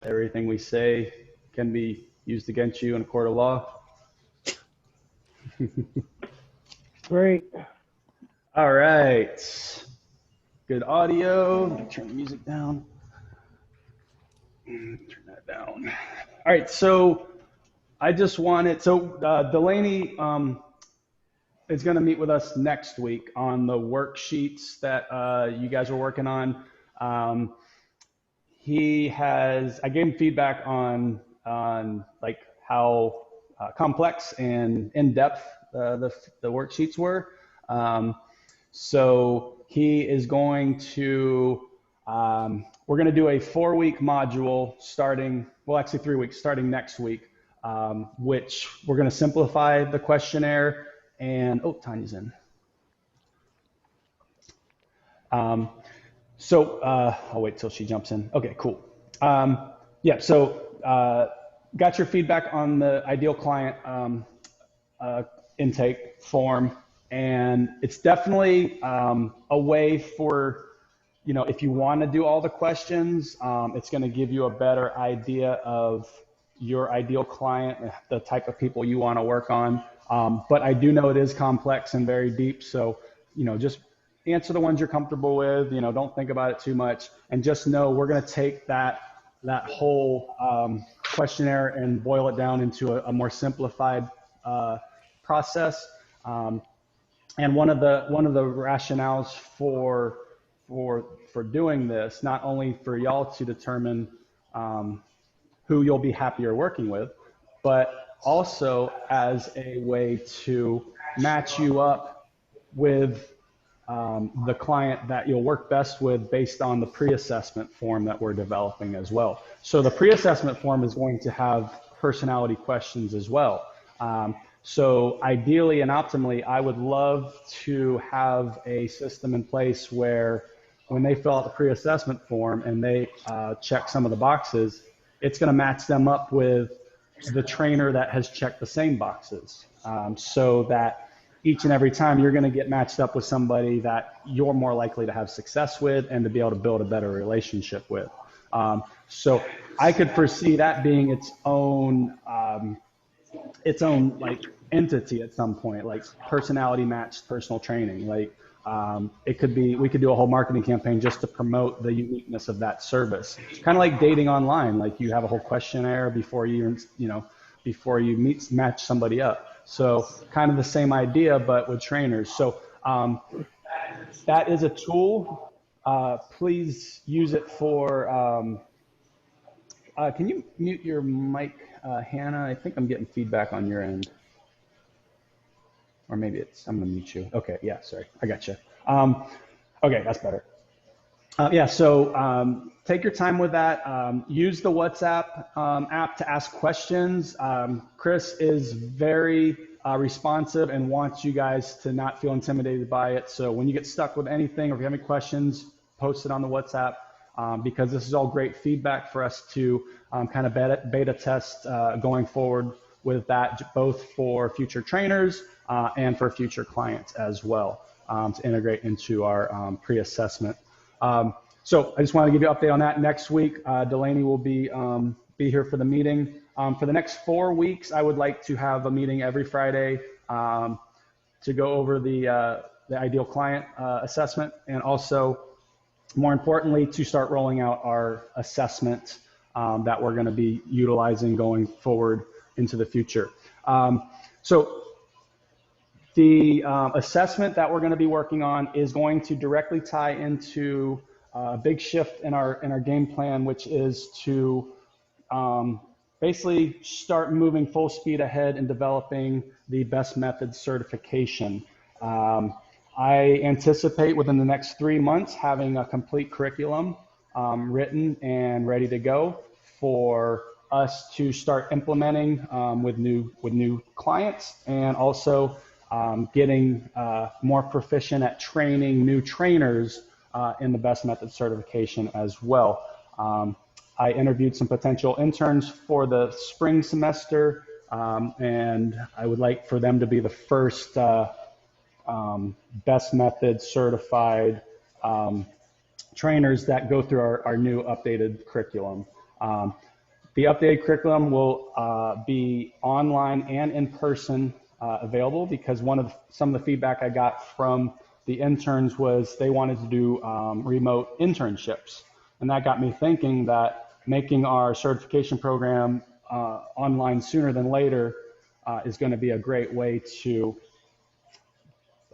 everything we say can be used against you in a court of law. Great. All right. Good audio. Let me turn the music down. Turn that down. All right. So I just wanted, Delaney is going to meet with us next week on the worksheets that you guys are working on. I gave him feedback on like how complex and in-depth the worksheets were. So he is going to, we're going to do a 4-week module starting, well, actually 3 weeks, starting next week, which we're going to simplify the questionnaire and, oh, Tanya's in. I'll wait till she jumps in. Okay, cool. Yeah, so got your feedback on the ideal client intake form, and it's definitely a way for, you know, if you want to do all the questions, it's going to give you a better idea of your ideal client, the type of people you want to work on. But I do know it is complex and very deep, so, you know, just answer the ones you're comfortable with, you know, don't think about it too much, and just know we're going to take that whole questionnaire and boil it down into a more simplified process. And one of the rationales for doing this, not only for y'all to determine who you'll be happier working with, but also as a way to match you up with the client that you'll work best with based on the pre-assessment form that we're developing as well. So the pre-assessment form is going to have personality questions as well. So ideally and optimally, I would love to have a system in place where when they fill out the pre-assessment form and they check some of the boxes, it's going to match them up with the trainer that has checked the same boxes, so that each and every time you're going to get matched up with somebody that you're more likely to have success with and to be able to build a better relationship with. So I could foresee that being its own like entity at some point, like personality matched personal training. Like it could be, we could do a whole marketing campaign just to promote the uniqueness of that service. Kind of like dating online, like you have a whole questionnaire before you match somebody up. So kind of the same idea, but with trainers. So that is a tool. Please use it for, can you mute your mic, Hannah? I think I'm getting feedback on your end. Or maybe I'm gonna mute you. Okay, yeah, sorry, I got you. Okay, that's better. Yeah, so take your time with that. Use the WhatsApp app to ask questions. Chris is very responsive and wants you guys to not feel intimidated by it. So when you get stuck with anything or if you have any questions, post it on the WhatsApp because this is all great feedback for us to kind of beta test going forward with that, both for future trainers and for future clients as well, to integrate into our pre-assessment. So I just want to give you an update on that. Next week, Delaney will be here for the meeting. For the next 4 weeks, I would like to have a meeting every Friday to go over the ideal client assessment, and also, more importantly, to start rolling out our assessment that we're going to be utilizing going forward into the future. So the assessment that we're going to be working on is going to directly tie into a big shift in our game plan, which is to basically start moving full speed ahead in developing the best method certification. I anticipate within the next 3 months having a complete curriculum written and ready to go for us to start implementing with new clients, and also getting more proficient at training new trainers in the best method certification as well. I interviewed some potential interns for the spring semester, and I would like for them to be the first best method certified trainers that go through our new updated curriculum. The updated curriculum will be online and in person available, because some of the feedback I got from the interns was they wanted to do remote internships. And that got me thinking that making our certification program online sooner than later is going to be a great way to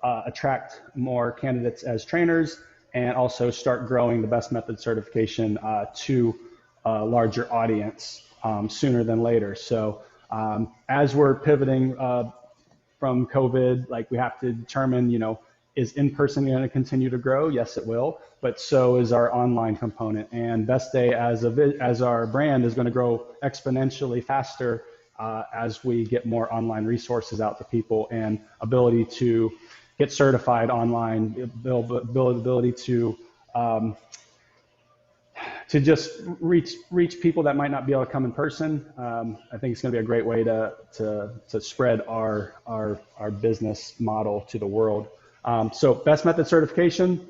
attract more candidates as trainers, and also start growing the Best Method certification to a larger audience sooner than later. So as we're pivoting from COVID, like, we have to determine, is in-person going to continue to grow? Yes, it will, but so is our online component. And Best Day as our brand is going to grow exponentially faster as we get more online resources out to people, and ability to get certified online, ability to just reach people that might not be able to come in person. I think it's going to be a great way to spread our business model to the world. So Best Method certification.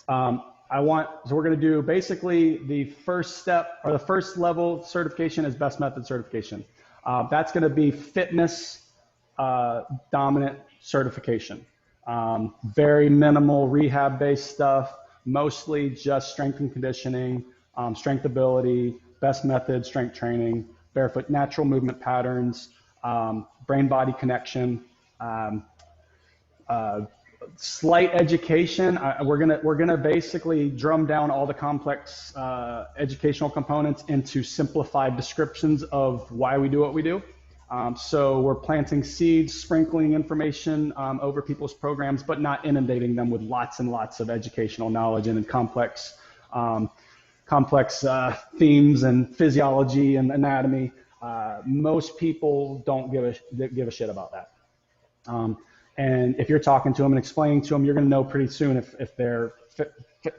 So we're going to do basically the first step, or the first level certification, is Best Method certification. That's going to be fitness dominant certification. Very minimal rehab based stuff, mostly just strength and conditioning, strength ability, Best Method strength training, barefoot natural movement patterns, brain body connection, slight education. We're gonna basically drum down all the complex educational components into simplified descriptions of why we do what we do. So we're planting seeds, sprinkling information over people's programs, but not inundating them with lots and lots of educational knowledge and complex themes and physiology and anatomy. Most people don't give a shit about that. And if you're talking to them and explaining to them, you're going to know pretty soon if they're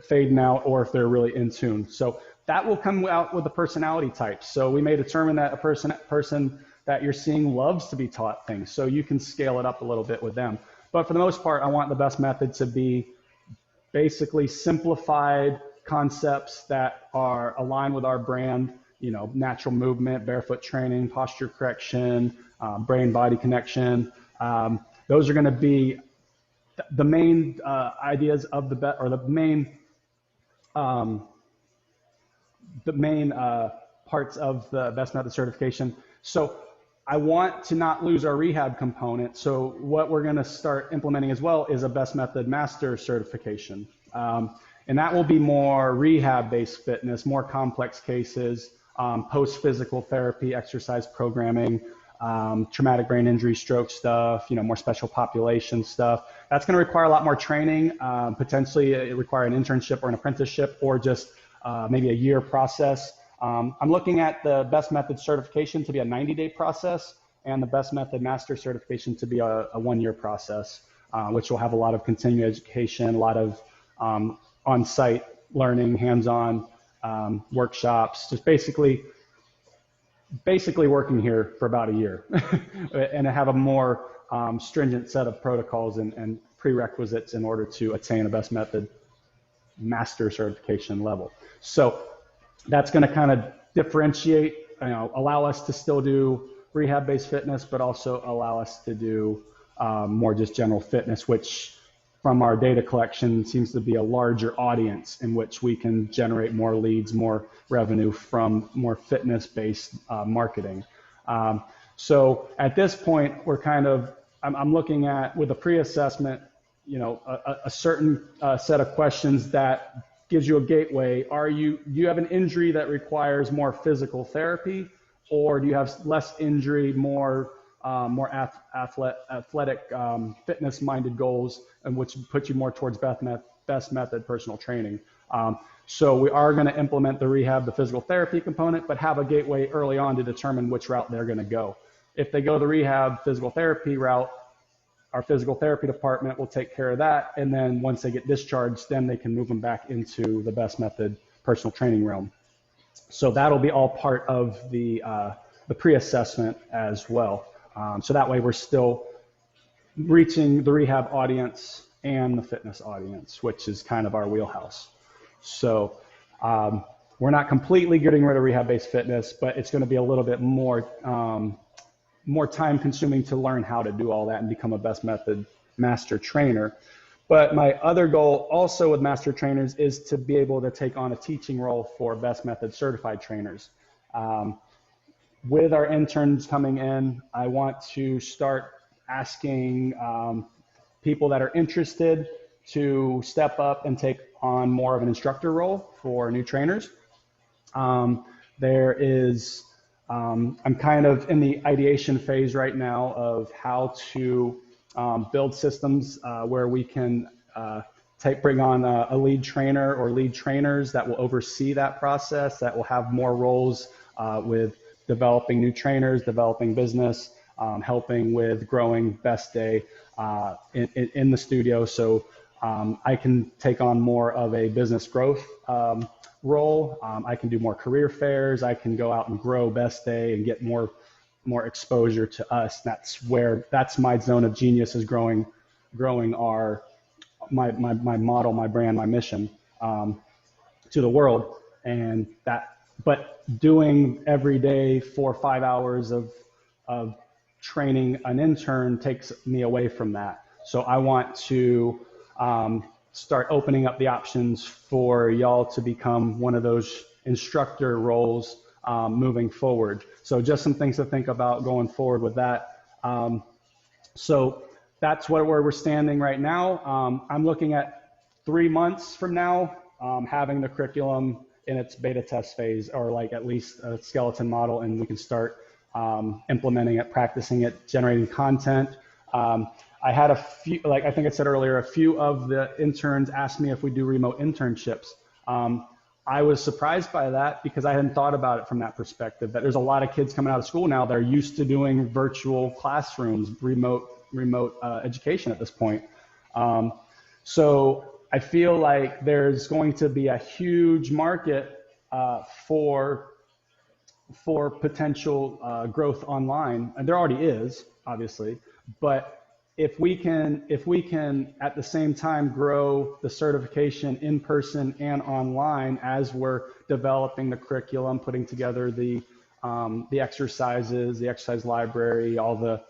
fading out or if they're really in tune. So that will come out with the personality types. So we may determine that a person that you're seeing loves to be taught things, so you can scale it up a little bit with them. But for the most part, I want the Best Method to be basically simplified concepts that are aligned with our brand, natural movement, barefoot training, posture correction, brain-body connection. Those are going to be the main ideas of the main parts of the Best Method certification. So I want to not lose our rehab component. So what we're going to start implementing as well is a Best Method Master certification. And that will be more rehab-based fitness, more complex cases, post-physical therapy, exercise programming, traumatic brain injury, stroke stuff, more special population stuff. That's going to require a lot more training. Potentially it require an internship or an apprenticeship, or just maybe a year process. I'm looking at the Best Method certification to be a 90-day process, and the Best Method Master certification to be a 1-year process, which will have a lot of continuing education, a lot of on-site learning, hands-on workshops, just basically working here for about a year and have a more stringent set of protocols and prerequisites in order to attain a Best Method Master certification level. So that's going to kind of differentiate, allow us to still do rehab-based fitness, but also allow us to do more just general fitness, which from our data collection seems to be a larger audience in which we can generate more leads, more revenue from more fitness-based marketing. So at this point, I'm looking at, with a pre-assessment, a certain set of questions that gives you a gateway. Do you have an injury that requires more physical therapy, or do you have less injury, more athletic, fitness-minded goals, and which put you more towards Best Method personal training? So we are going to implement the rehab, the physical therapy component, but have a gateway early on to determine which route they're going to go. If they go the rehab physical therapy route, our physical therapy department will take care of that, and then once they get discharged, then they can move them back into the Best Method personal training realm. So that'll be all part of the pre-assessment as well. So that way we're still reaching the rehab audience and the fitness audience, which is kind of our wheelhouse. So we're not completely getting rid of rehab-based fitness, but it's going to be a little bit more more time consuming to learn how to do all that and become a best method master trainer. But my other goal also with master trainers is to be able to take on a teaching role for best method certified trainers. With our interns coming in, I want to start asking people that are interested to step up and take on more of an instructor role for new trainers. I'm kind of in the ideation phase right now of how to build systems where we can bring on a lead trainer or lead trainers that will oversee that process, that will have more roles with developing new trainers, developing business, helping with growing Best Day in the studio. So I can take on more of a business growth role. I can do more career fairs. I can go out and grow Best Day and get more exposure to us. That's my zone of genius, is growing my model, my brand, my mission to the world. And but doing every day 4 or 5 hours of training an intern takes me away from that. So I want to start opening up the options for y'all to become one of those instructor roles moving forward. So just some things to think about going forward with that. So that's where we're standing right now. I'm looking at 3 months from now, having the curriculum in its beta test phase, or like at least a skeleton model, and we can start implementing it, practicing it, generating content. I had a few, like I think I said earlier, a few of the interns asked me if we do remote internships. I was surprised by that because I hadn't thought about it from that perspective, that there's a lot of kids coming out of school now that are used to doing virtual classrooms, remote education at this point. So I feel like there's going to be a huge market for potential growth online, and there already is, obviously, but if we can at the same time grow the certification in person and online as we're developing the curriculum, putting together the exercises, the exercise library, all the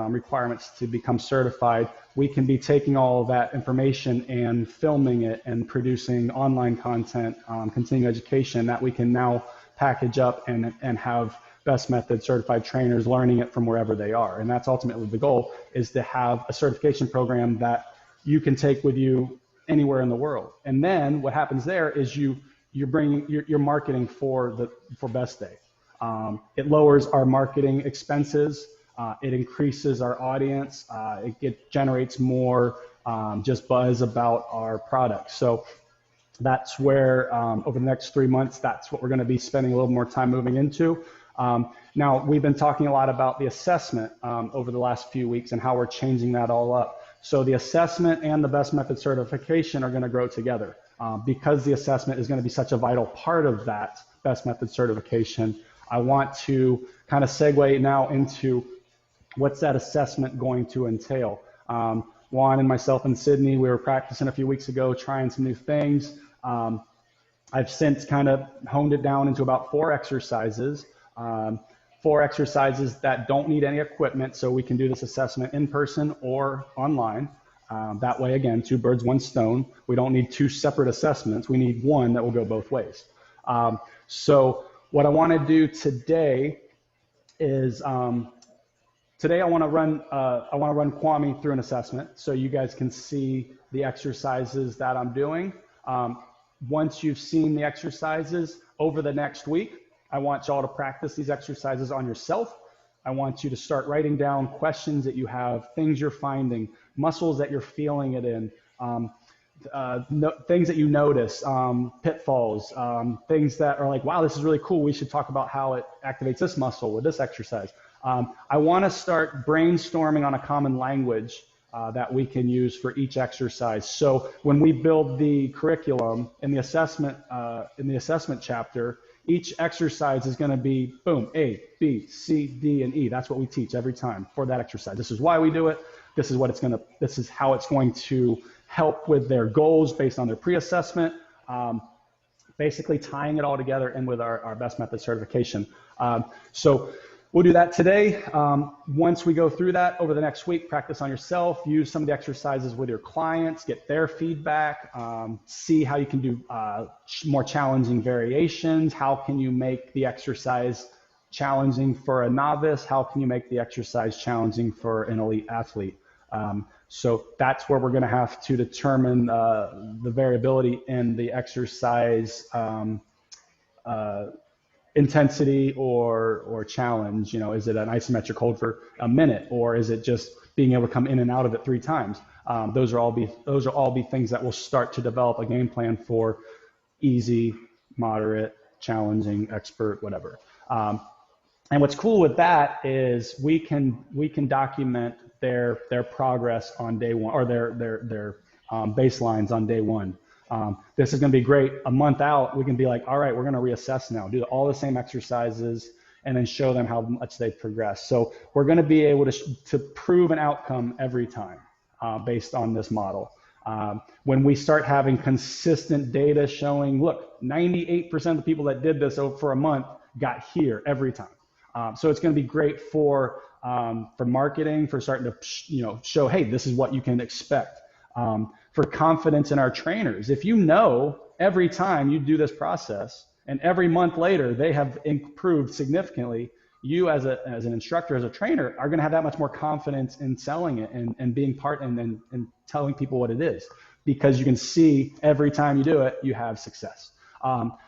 requirements to become certified, we can be taking all of that information and filming it and producing online content, continuing education that we can now package up and have best method certified trainers learning it from wherever they are. And that's ultimately the goal, is to have a certification program that you can take with you anywhere in the world. And then what happens there is you're marketing for Best Day. It lowers our marketing expenses. It increases our audience. It generates more just buzz about our product. So that's where over the next 3 months, that's what we're going to be spending a little more time moving into. Now, we've been talking a lot about the assessment over the last few weeks and how we're changing that all up. So the assessment and the best method certification are going to grow together because the assessment is going to be such a vital part of that best method certification. I want to kind of segue now into what's that assessment going to entail. Juan and myself and Sydney, we were practicing a few weeks ago, trying some new things. I've since kind of honed it down into about 4 exercises. 4 exercises that don't need any equipment, so we can do this assessment in person or online. That way, again, 2 birds, 1 stone. We don't need 2 separate assessments. We need one that will go both ways. So what I want to do today is today I want to run Kwame through an assessment so you guys can see the exercises that I'm doing. Once you've seen the exercises over the next week, I want y'all to practice these exercises on yourself. I want you to start writing down questions that you have, things you're finding, muscles that you're feeling it in, things that you notice, pitfalls, things that are like, wow, this is really cool. We should talk about how it activates this muscle with this exercise. I want to start brainstorming on a common language that we can use for each exercise. So when we build the curriculum in the assessment chapter, each exercise is going to be, boom, A, B, C, D, and E. That's what we teach every time for that exercise. This is why we do it. This is how it's going to help with their goals based on their pre-assessment. basically tying it all together in with our best method certification. So we'll do that today. Once we go through that over the next week, practice on yourself, use some of the exercises with your clients, get their feedback, see how you can do more challenging variations. How can you make the exercise challenging for a novice? How can you make the exercise challenging for an elite athlete? So that's where we're going to have to determine the variability in the exercise intensity or challenge. You know, is it an isometric hold for a minute, or is it just being able to come in and out of it 3 times? Those are all be things that will start to develop a game plan for easy, moderate, challenging, expert, whatever. And what's cool with that is we can document their progress on day one, or their baselines on day one. This is going to be great. A month out, we can be like, all right, we're going to reassess now, do all the same exercises, and then show them how much they've progressed. So we're going to be able to prove an outcome every time based on this model. When we start having consistent data showing, look, 98% of the people that did this for a month got here every time. So it's going to be great for marketing, for starting to show, hey, this is what you can expect. For confidence in our trainers, if you know every time you do this process and every month later they have improved significantly, you as an instructor, as a trainer, are going to have that much more confidence in selling it and being part and telling people what it is, because you can see every time you do it, you have success.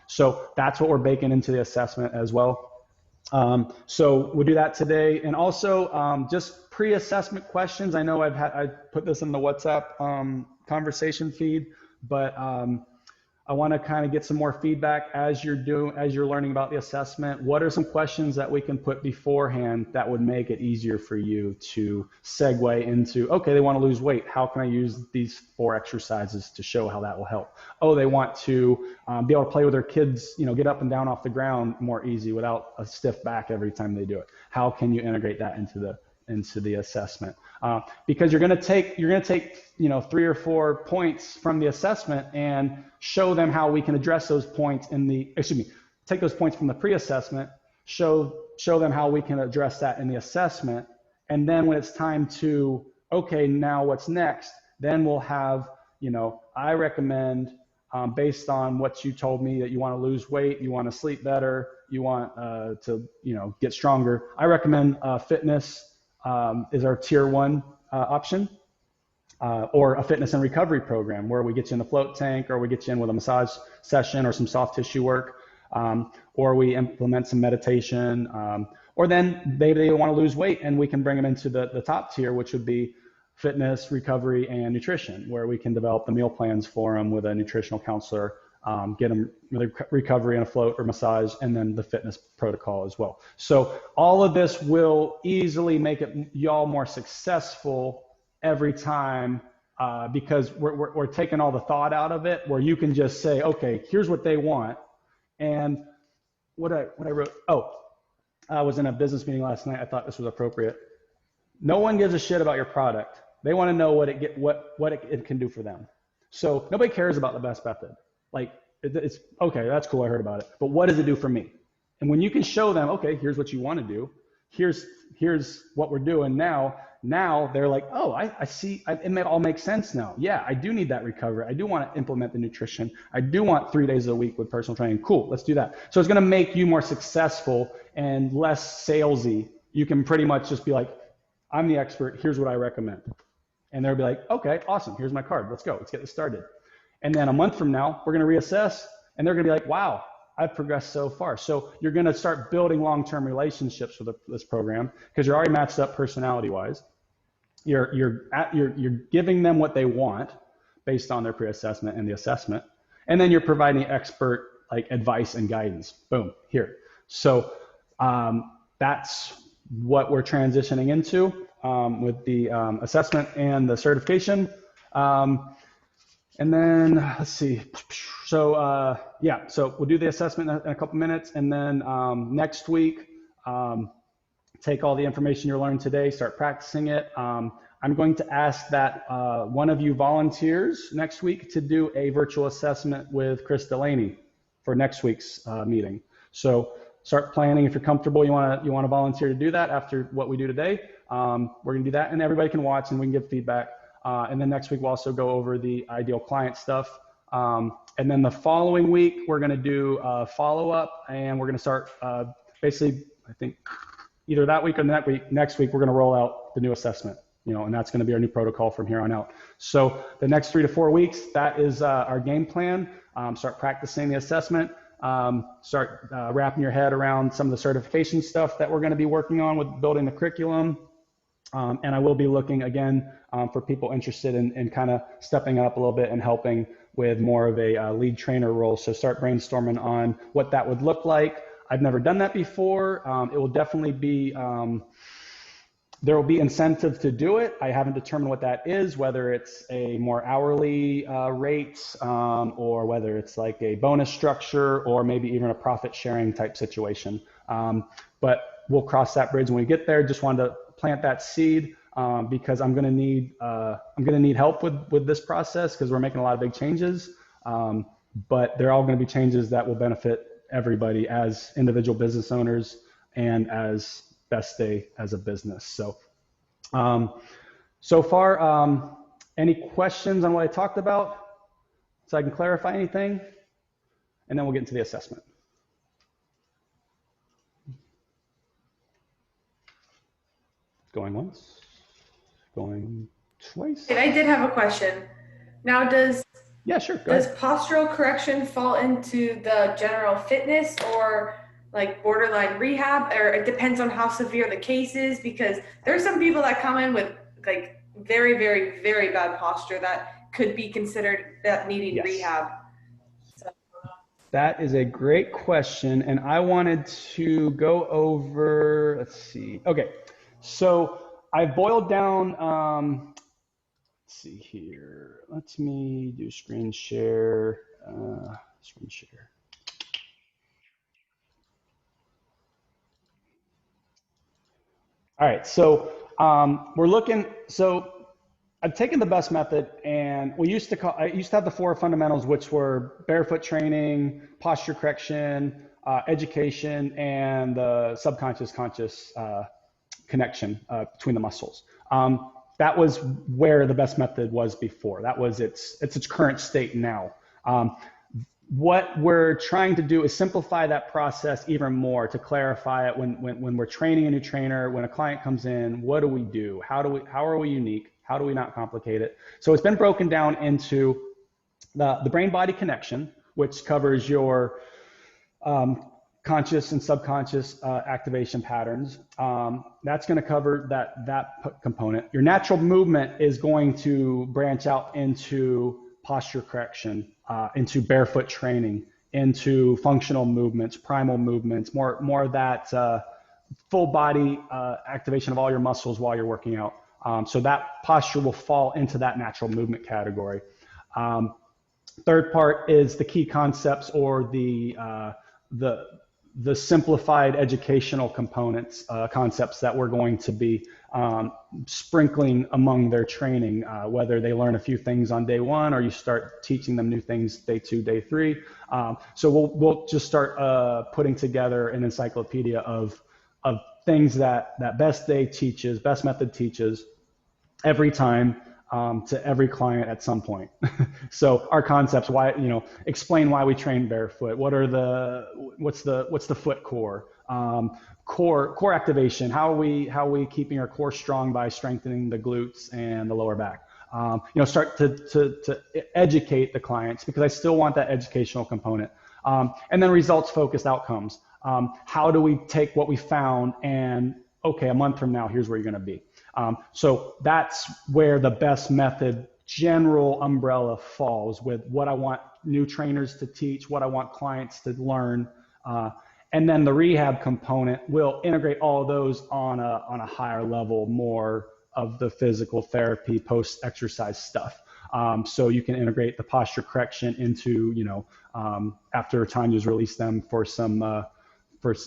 So that's what we're baking into the assessment as well. So we'll do that today. And also just pre-assessment questions. I know I put this in the WhatsApp conversation feed, but I want to kind of get some more feedback as you're learning about the assessment. What are some questions that we can put beforehand that would make it easier for you to segue into, okay, they want to lose weight. How can I use these 4 exercises to show how that will help? Oh, they want to be able to play with their kids, get up and down off the ground more easy without a stiff back every time they do it. How can you integrate that into the assessment? Because you're going to take 3 or 4 points from the assessment and show them how we can address those points take those points from the pre-assessment, show them how we can address that in the assessment. And then when it's time to, okay, now what's next? Then we'll have, I recommend, based on what you told me, that you want to lose weight, you want to sleep better, you want to, get stronger. I recommend fitness is our tier 1 option, or a fitness and recovery program where we get you in the float tank, or we get you in with a massage session or some soft tissue work, or we implement some meditation, or then they want to lose weight and we can bring them into the top tier, which would be fitness, recovery, and nutrition, where we can develop the meal plans for them with a nutritional counselor, get them recovery and a float or massage, and then the fitness protocol as well. So all of this will easily make y'all more successful every time, because we're taking all the thought out of it, where you can just say, okay, here's what they want. And what I wrote, I was in a business meeting last night. I thought this was appropriate. No one gives a shit about your product. They want to know what it can do for them. So nobody cares about the best method. Like, it's okay, that's cool, I heard about it, but what does it do for me? And when you can show them, okay, here's what you want to do, here's what we're doing now they're like, oh, I see, it all makes sense now. Yeah, I do need that recovery. I do want to implement the nutrition. I do want 3 days a week with personal training. Cool, let's do that. So it's going to make you more successful and less salesy. You can pretty much just be like, I'm the expert, here's what I recommend. And they'll be like, okay, awesome, here's my card, let's go, let's get this started. And then a month from now, we're going to reassess, and they're going to be like, wow, I've progressed so far. So you're going to start building long-term relationships with this program, because you're already matched up personality-wise. You're giving them what they want based on their pre-assessment and the assessment, and then you're providing expert advice and guidance. Boom, here. So that's what we're transitioning into with the assessment and the certification. And then let's see. So so we'll do the assessment in a couple minutes, and then next week, take all the information you're learning today, start practicing it. I'm going to ask that one of you volunteers next week to do a virtual assessment with Chris Delaney for next week's meeting. So start planning. If you're comfortable, you want to volunteer to do that after what we do today. We're going to do that, and everybody can watch and we can give feedback. And then next week we'll also go over the ideal client stuff. And then the following week we're going to do a follow-up, and we're going to start basically, I think, either that week or next week we're going to roll out the new assessment. And that's going to be our new protocol from here on out. So the next 3 to 4 weeks, that is our game plan. Start practicing the assessment. Start wrapping your head around some of the certification stuff that we're going to be working on with building the curriculum. And I will be looking again for people interested in kind of stepping up a little bit and helping with more of a lead trainer role. So start brainstorming on what that would look like. I've never done that before. It will definitely be, there will be incentive to do it. I haven't determined what that is, whether it's a more hourly rate or whether it's like a bonus structure or maybe even a profit sharing type situation. But we'll cross that bridge when we get there. Just wanted to plant that seed because I'm going to need help with this process because we're making a lot of big changes. But they're all going to be changes that will benefit everybody as individual business owners and as Best Day as a business. So, so far, any questions on what I talked about so I can clarify anything? And then we'll get into the assessment. Going once, going twice. And I did have a question. Now, yeah, sure. Does postural correction fall into the general fitness or like borderline rehab, or it depends on how severe the case is? Because there's some people that come in with like very, very, very bad posture that could be considered that needing rehab. So. That is a great question. And I wanted to go over, let's see. Okay. So I've boiled down, let's see here. Let me do screen share, screen share. All right, so we're looking, so I've taken the best method, and I used to have the 4 fundamentals, which were barefoot training, posture correction, education, and the subconscious conscious connection between the muscles. That was where the best method was before. That was its current state now. What we're trying to do is simplify that process even more to clarify it when we're training a new trainer, when a client comes in, what do we do? How are we unique? How do we not complicate it? So it's been broken down into the brain-body connection, which covers your conscious and subconscious activation patterns. That's going to cover that component. Your natural movement is going to branch out into posture correction, into barefoot training, into functional movements, primal movements, more of that full body activation of all your muscles while you're working out. So that posture will fall into that natural movement category. Third part is the key concepts or the simplified educational components, concepts that we're going to be sprinkling among their training, whether they learn a few things on day 1 or you start teaching them new things day 2, day 3. So we'll just start putting together an encyclopedia of things that Best Day teaches, Best Method teaches every time to every client at some point. So our concepts, why, explain why we train barefoot. What's the foot core? Core activation. How are we keeping our core strong by strengthening the glutes and the lower back? Start to educate the clients, because I still want that educational component. And then results focused outcomes. How do we take what we found and, okay, a month from now, here's where you're going to be. So that's where the best method general umbrella falls, with what I want new trainers to teach, what I want clients to learn. And then the rehab component will integrate all of those on a higher level, more of the physical therapy, post-exercise stuff. So you can integrate the posture correction into, after time you release them for some, a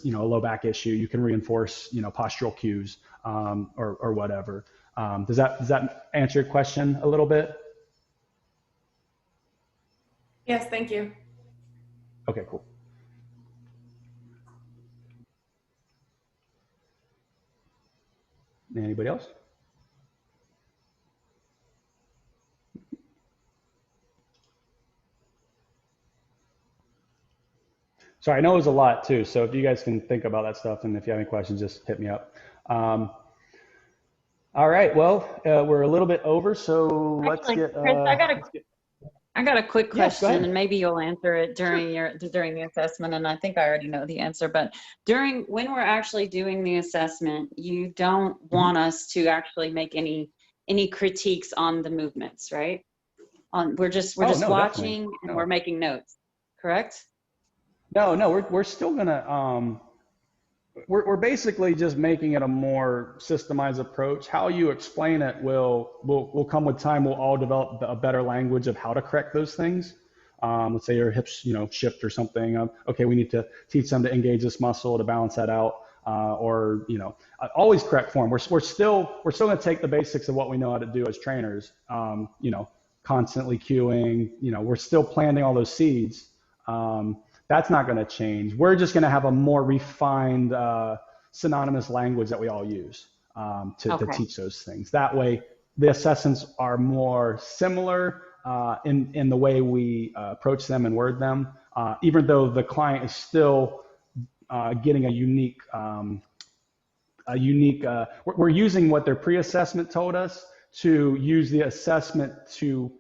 low back issue, you can reinforce, postural cues, or whatever. Does that answer your question a little bit? Yes, thank you. Okay, cool. Anybody else? Sorry, I know it was a lot too. So if you guys can think about that stuff, and if you have any questions, just hit me up. Um, all right. Well, we're a little bit over, so let's Actually, get. Chris, I got a quick Yes, go question, ahead. and maybe you'll answer it Sure. during the assessment. And I think I already know the answer, but when we're actually doing the assessment, you don't Mhm. want us to actually make any critiques on the movements, right? We're Oh just no, definitely. watching and we're No, making notes, correct? no. We're still gonna. We're basically just making it a more systemized approach. How you explain it will come with time. We'll all develop a better language of how to correct those things. Let's say your hips, shift or something. Okay, we need to teach them to engage this muscle to balance that out. Or always correct form. We're still going to take the basics of what we know how to do as trainers. Constantly cueing. We're still planting all those seeds. That's not going to change. We're just going to have a more refined, synonymous language that we all use to Okay. teach those things. That way, the assessments are more similar in the way we approach them and word them, even though the client is still getting a unique, we're using what their pre-assessment told us to use the assessment to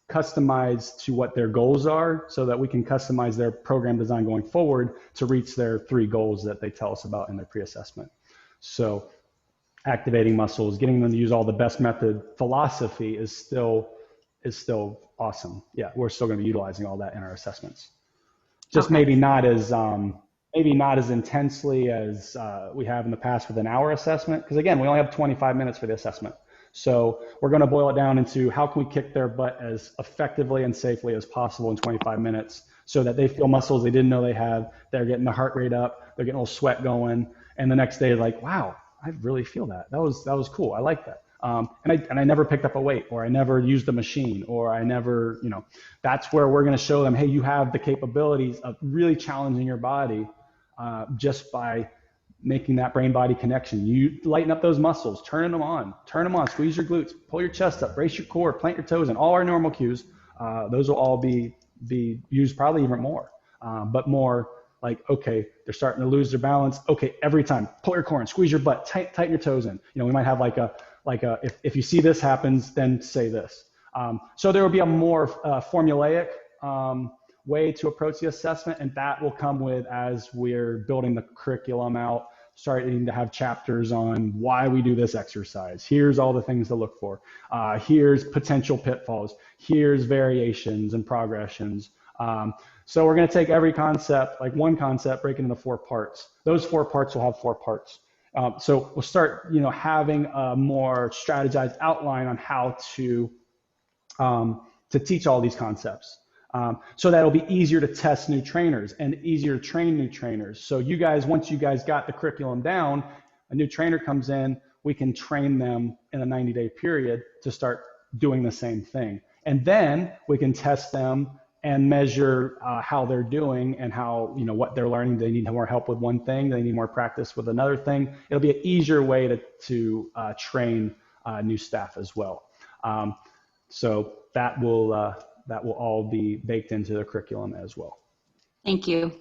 customize to what their goals are so that we can customize their program design going forward to reach their 3 goals that they tell us about in their pre-assessment. So activating muscles, getting them to use all the best method philosophy is still awesome. Yeah, we're still going to be utilizing all that in our assessments. Just Okay. maybe not as intensely as we have in the past with an hour assessment. Because again, we only have 25 minutes for the assessment. So we're going to boil it down into how can we kick their butt as effectively and safely as possible in 25 minutes so that they feel muscles they didn't know they had. They're getting the heart rate up. They're getting a little sweat going. And the next day, like, wow, I really feel that. That was cool. I like that. And I never picked up a weight, or I never used a machine, or I never, that's where we're going to show them, hey, you have the capabilities of really challenging your body just by making that brain body connection. You lighten up those muscles, turn them on, squeeze your glutes, pull your chest up, brace your core, plant your toes, and all our normal cues. Those will all be used probably even more, but more like, okay, they're starting to lose their balance. Okay, every time, pull your core in, squeeze your butt, tighten your toes in. We might have like a if you see this happens, then say this. So there will be a more formulaic way to approach the assessment, and that will come with as we're building the curriculum out, starting to have chapters on why we do this exercise. Here's all the things to look for. Here's potential pitfalls. Here's variations and progressions. So we're going to take every concept, like one concept, break it into 4 parts. Those 4 parts will have 4 parts. So we'll start, having a more strategized outline on how to teach all these concepts. So that'll be easier to test new trainers and easier to train new trainers. So once you guys got the curriculum down, a new trainer comes in, we can train them in a 90-day period to start doing the same thing. And then we can test them and measure how they're doing and how, what they're learning. They need more help with one thing. They need more practice with another thing. It'll be an easier way to train new staff as well. So that will all be baked into the curriculum as well. Thank you.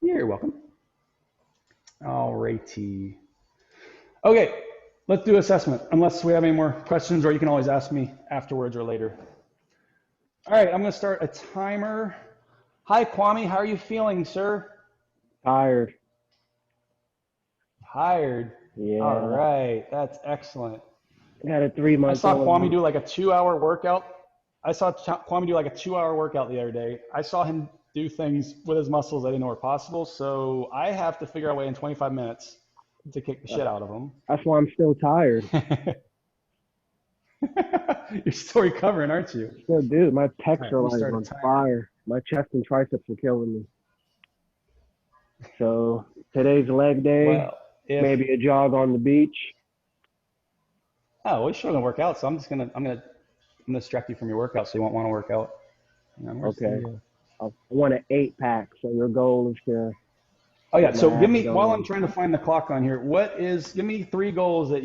You're welcome. All righty. Okay, let's do assessment. Unless we have any more questions, or you can always ask me afterwards or later. All right, I'm going to start a timer. Hi, Kwame. How are you feeling, sir? Tired. Tired. Yeah. All right, that's excellent. Got a 3-month. I saw Kwame do like a 2-hour workout. I saw Kwame do like a 2-hour workout the other day. I saw him do things with his muscles I didn't know were possible. So I have to figure out a way in 25 minutes to kick the shit out of him. That's why I'm still tired. You're still recovering, aren't you? Still, dude, my pecs are like start a on timer. fire. My chest and triceps are killing me. So today's leg day. Well, maybe a jog on the beach. Oh, we're still gonna work out. So I'm gonna distract you from your workout, so you won't want to work out. Okay. I want an 8-pack. So your goal is to. Oh yeah. Get So my give abs me, while I'm going. trying to find the clock on here, give me 3 goals what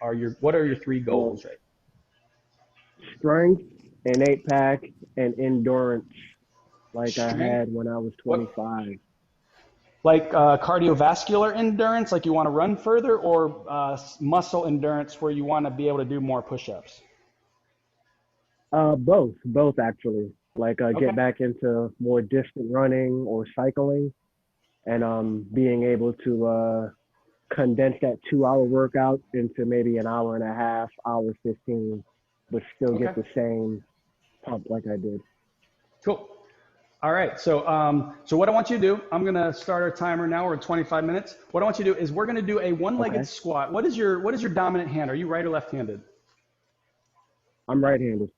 are your 3 Well, goals, right? strength, an 8-pack, and endurance, like I Strength, had when I was what, 25. like cardiovascular endurance, like you want to run further, or muscle endurance where you want to be able to do more push-ups? Both actually. Like Okay. get back into more distant running or cycling, and being able to condense that 2-hour workout into maybe an hour and a half, hour 15, but still Okay. get the same pump like I did. Cool. All right. So what I want you to do, I'm going to start our timer now. We're at 25 minutes. What I want you to do is we're going to do a one-legged Okay. squat. What is your dominant hand? Are you right or left-handed? I'm right-handed.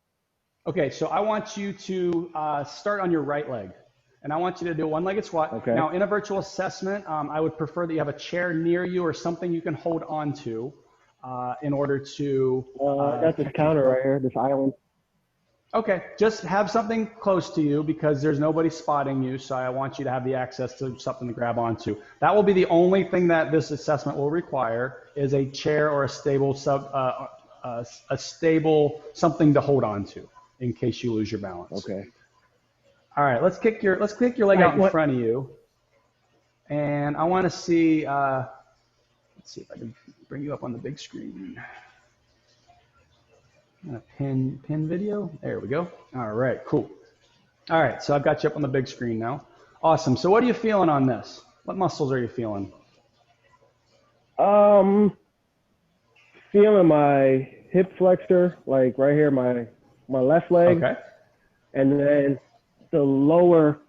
Okay. So I want you to start on your right leg. And I want you to do a one-legged squat. Okay. Now, in a virtual assessment, I would prefer that you have a chair near you or something you can hold on to in order to I got this counter right here, this island. Okay, just have something close to you because there's nobody spotting you, so I want you to have the access to something to grab onto. That will be the only thing that this assessment will require is a chair or a stable stable something to hold on to in case you lose your balance. Okay. All right, let's kick your leg out in front of you, and I want to see. Let's see if I can bring you up on the big screen. Pin video. There we go. All right, cool. All right, so I've got you up on the big screen now. Awesome. So what are you feeling on this? What muscles are you feeling? Feeling my hip flexor, like right here, my left leg, Okay. and then the lower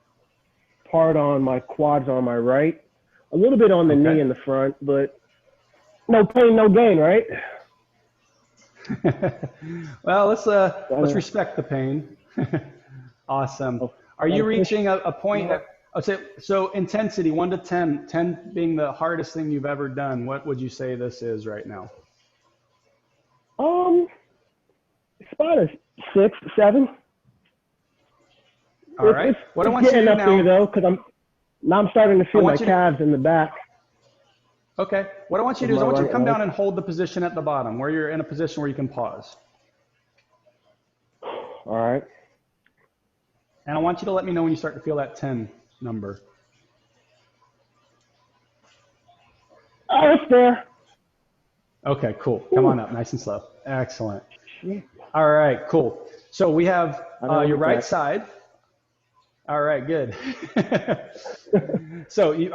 part on my quads on my right. A little bit on the knee in the front, but no pain, no gain, right? Well, let's respect the pain. Awesome. Are you reaching a point that, so intensity 1 to 10, 10 being the hardest thing you've ever done, what would you say this is right now? It's about a 6, 7. All right. What I want you to do up there now, though, because I'm starting to feel my calves in the back. okay. What I want you to do is I want you to come down and hold the position at the bottom where you're in a position where you can pause. All right. And I want you to let me know when you start to feel that 10 number. Oh, it's there. Okay, cool. Come on up, nice and slow. Excellent. All right, cool. So we have your right side. All right, good. So you,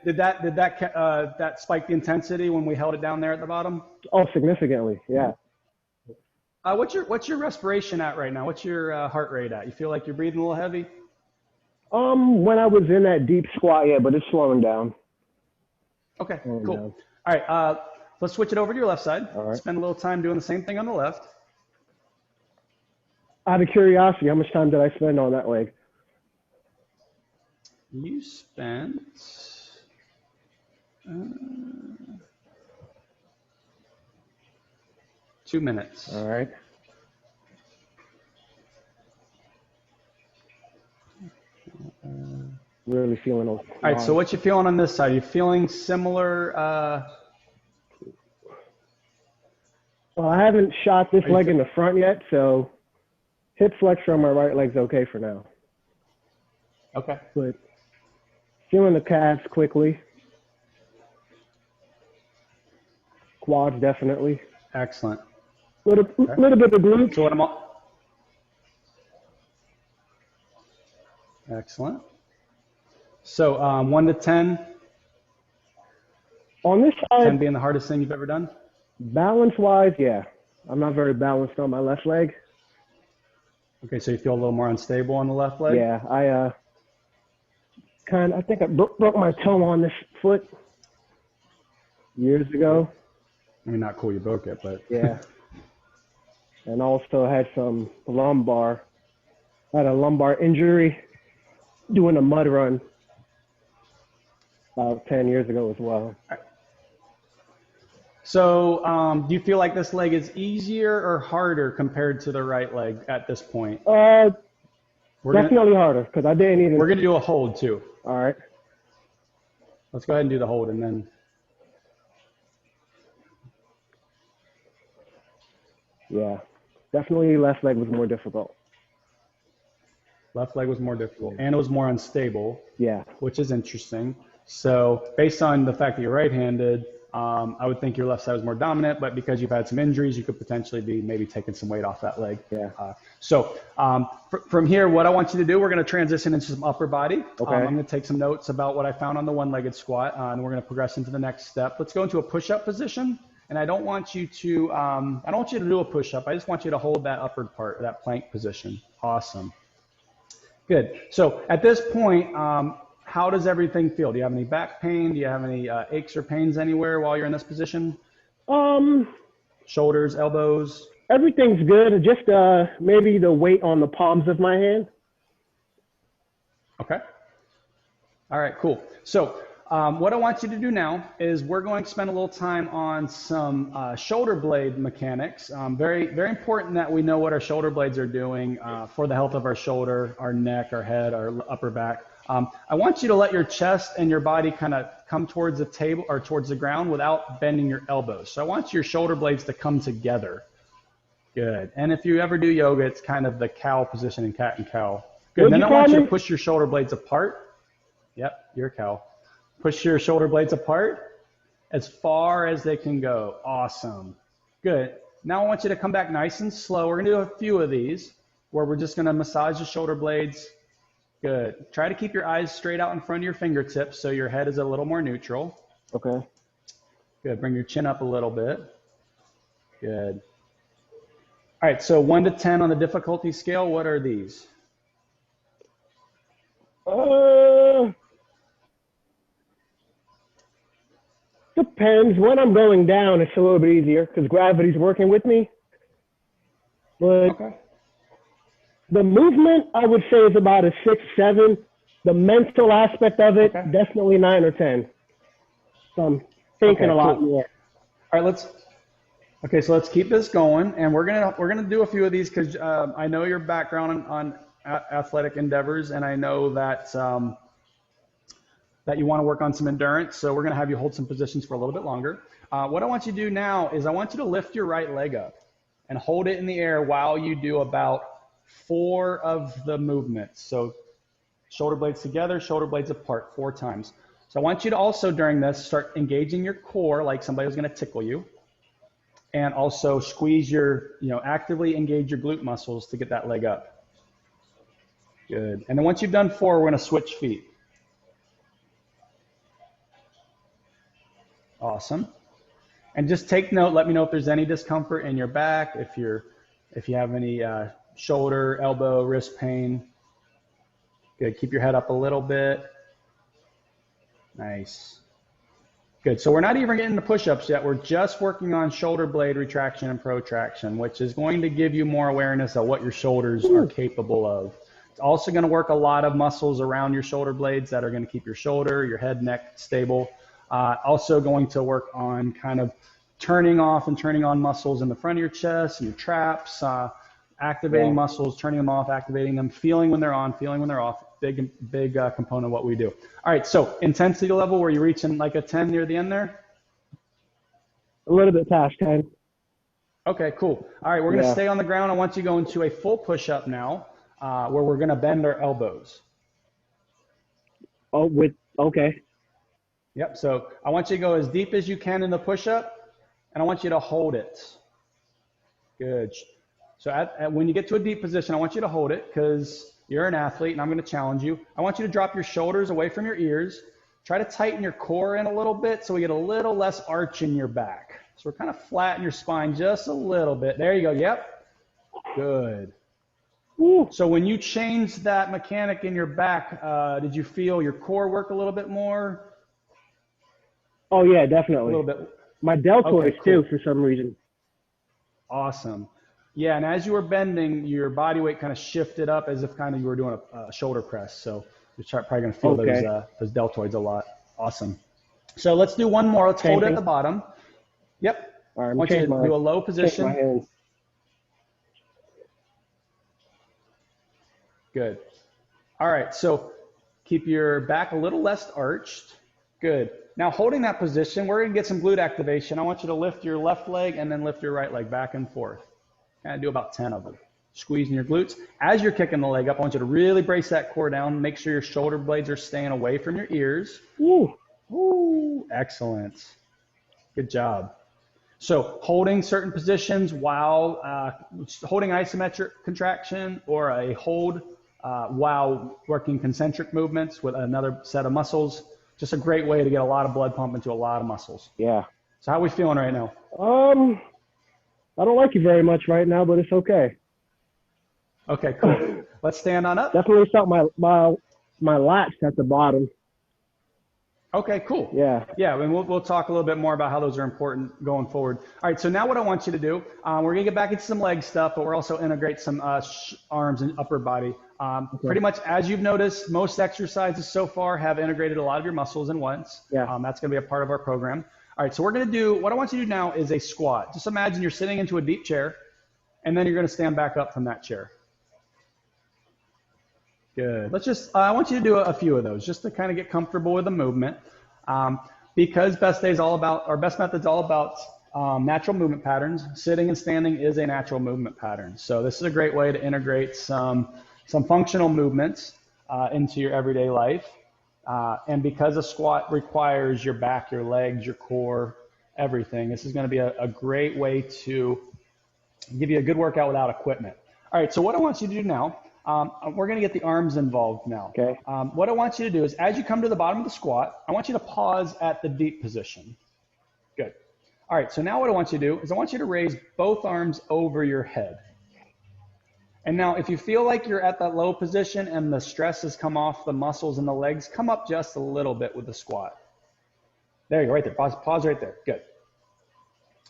did that spike the intensity when we held it down there at the bottom? Oh, significantly, yeah. What's your respiration at right now? What's your heart rate at? You feel like you're breathing a little heavy? When I was in that deep squat, yeah, but it's slowing down. Okay, cool. All right, let's switch it over to your left side. All right. Spend a little time doing the same thing on the left. Out of curiosity, how much time did I spend on that leg? You spent 2 minutes. All right. Really feeling those. All right, so what you feeling on this side? Are you feeling similar? Well, I haven't shot this leg in the front yet, so hip flexor on my right leg's okay for now. Okay. But feeling the calves quickly. Quads definitely. Excellent. Little bit of glutes. So what am I? Excellent. So 1 to 10. On this 10 side, being the hardest thing you've ever done. balance-wise, yeah. I'm not very balanced on my left leg. Okay, so you feel a little more unstable on the left leg. Yeah, I think I broke my toe on this foot years ago. I mean, not cool you broke it, but Yeah. And also had some lumbar. I had a lumbar injury doing a mud run about 10 years ago as well. So do you feel like this leg is easier or harder compared to the right leg at this point? Definitely harder because I didn't even. We're gonna do a hold too. All right. Let's go ahead and do the hold and then. Yeah, definitely left leg was more difficult. Left leg was more difficult and it was more unstable. Yeah. Which is interesting. So based on the fact that you're right-handed, I would think your left side was more dominant, but because you've had some injuries, you could potentially be maybe taking some weight off that leg. Yeah. From here, what I want you to do, we're going to transition into some upper body. Okay. I'm going to take some notes about what I found on the one-legged squat, and we're going to progress into the next step. Let's go into a push-up position. And I don't want you to do a push-up. I just want you to hold that upper part, that plank position. Awesome. Good. So at this point, how does everything feel? Do you have any back pain? Do you have any aches or pains anywhere while you're in this position? Shoulders, elbows? Everything's good. Just maybe the weight on the palms of my hand. Okay. All right, cool. So what I want you to do now is we're going to spend a little time on some shoulder blade mechanics. Very, very important that we know what our shoulder blades are doing for the health of our shoulder, our neck, our head, our upper back. I want you to let your chest and your body kind of come towards the table or towards the ground without bending your elbows. So I want your shoulder blades to come together. Good. And if you ever do yoga, it's kind of the cow position in cat and cow. Good. Then I want you to push your shoulder blades apart. Yep, you're a cow. Push your shoulder blades apart as far as they can go. Awesome. Good. Now I want you to come back nice and slow. We're going to do a few of these where we're just going to massage the shoulder blades. Good. Try to keep your eyes straight out in front of your fingertips so your head is a little more neutral. Okay. Good. Bring your chin up a little bit. Good. All right. So 1 to 10 on the difficulty scale. What are these? Depends. When I'm going down, it's a little bit easier because gravity's working with me. But Okay. the movement, I would say, is about a 6, 7. The mental aspect of it, Okay. definitely 9 or 10. So I'm thinking a lot more. All right, so let's keep this going, and we're gonna do a few of these because I know your background on athletic endeavors, and I know that that you want to work on some endurance. So we're gonna have you hold some positions for a little bit longer. What I want you to do now is I want you to lift your right leg up and hold it in the air while you do about 4 of the movements. So shoulder blades together, shoulder blades apart 4 times. So I want you to also during this start engaging your core like somebody was going to tickle you, and also squeeze your, actively engage your glute muscles to get that leg up. Good. And then once you've done 4, we're going to switch feet. Awesome. And just take note, let me know if there's any discomfort in your back, if you have any shoulder, elbow, wrist pain. Good. Keep your head up a little bit. Nice. Good. So we're not even getting to push-ups yet. We're just working on shoulder blade retraction and protraction, which is going to give you more awareness of what your shoulders are capable of. It's also going to work a lot of muscles around your shoulder blades that are going to keep your shoulder, your head, neck stable. Also going to work on kind of turning off and turning on muscles in the front of your chest and your traps, activating muscles, turning them off, activating them, feeling when they're on, feeling when they're off. Big component of what we do. All right, so intensity level, were you reaching like a 10 near the end there? A little bit past 10. Okay, cool. All right, we're going to stay on the ground. I want you to go into a full push-up now where we're going to bend our elbows. Oh, okay. Yep, so I want you to go as deep as you can in the push-up, and I want you to hold it. Good. So when you get to a deep position, I want you to hold it because you're an athlete, and I'm going to challenge you. I want you to drop your shoulders away from your ears. Try to tighten your core in a little bit so we get a little less arch in your back. So we're kind of flatten your spine just a little bit. There you go. Yep. Good. Woo. So when you changed that mechanic in your back, did you feel your core work a little bit more? Oh, yeah, definitely. A little bit. My deltoids, Okay, cool. too, for some reason. Awesome. Yeah, and as you were bending, your body weight kind of shifted up as if kind of you were doing a shoulder press. So you're probably going to feel those deltoids a lot. Awesome. So let's do one more. Let's hold it at the bottom. Yep. All right, I want you to do a low position. Good. All right. So Keep your back a little less arched. Good. Now holding that position, we're gonna get some glute activation. I want you to lift your left leg and then lift your right leg back and forth. Kind of do about 10 of them. Squeezing your glutes. As you're kicking the leg up, I want you to really brace that core down. Make sure your shoulder blades are staying away from your ears. Woo. Ooh, excellent. Good job. So holding certain positions while holding isometric contraction or a hold while working concentric movements with another set of muscles. Just a great way to get a lot of blood pumping to a lot of muscles. Yeah. So how are we feeling right now? I don't like you very much right now, but it's okay. Okay, cool. Let's stand on up. Definitely felt my lats at the bottom. Okay, cool. Yeah. Yeah, and we'll talk a little bit more about how those are important going forward. All right, so now what I want you to do, we're going to get back into some leg stuff, but we're also integrate some arms and upper body. Okay. Pretty much as you've noticed, most exercises so far have integrated a lot of your muscles in once. Yeah. That's going to be a part of our program. All right, so we're going to do, what I want you to do now is a squat. Just imagine you're sitting into a deep chair, and then you're going to stand back up from that chair. Good. Let's just, I want you to do a few of those just to kind of get comfortable with the movement. Because Best Day is all about, our best method's all about natural movement patterns. Sitting and standing is a natural movement pattern. So this is a great way to integrate some functional movements into your everyday life. And because a squat requires your back, your legs, your core, everything, this is going to be a great way to give you a good workout without equipment. All right, so what I want you to do now, we're going to get the arms involved now. Okay. What I want you to do is as you come to the bottom of the squat, I want you to pause at the deep position. Good. All right, so now what I want you to do is I want you to raise both arms over your head. And now if you feel like you're at that low position and the stress has come off the muscles in the legs, come up just a little bit with the squat. There you go, right there. Pause right there. Good.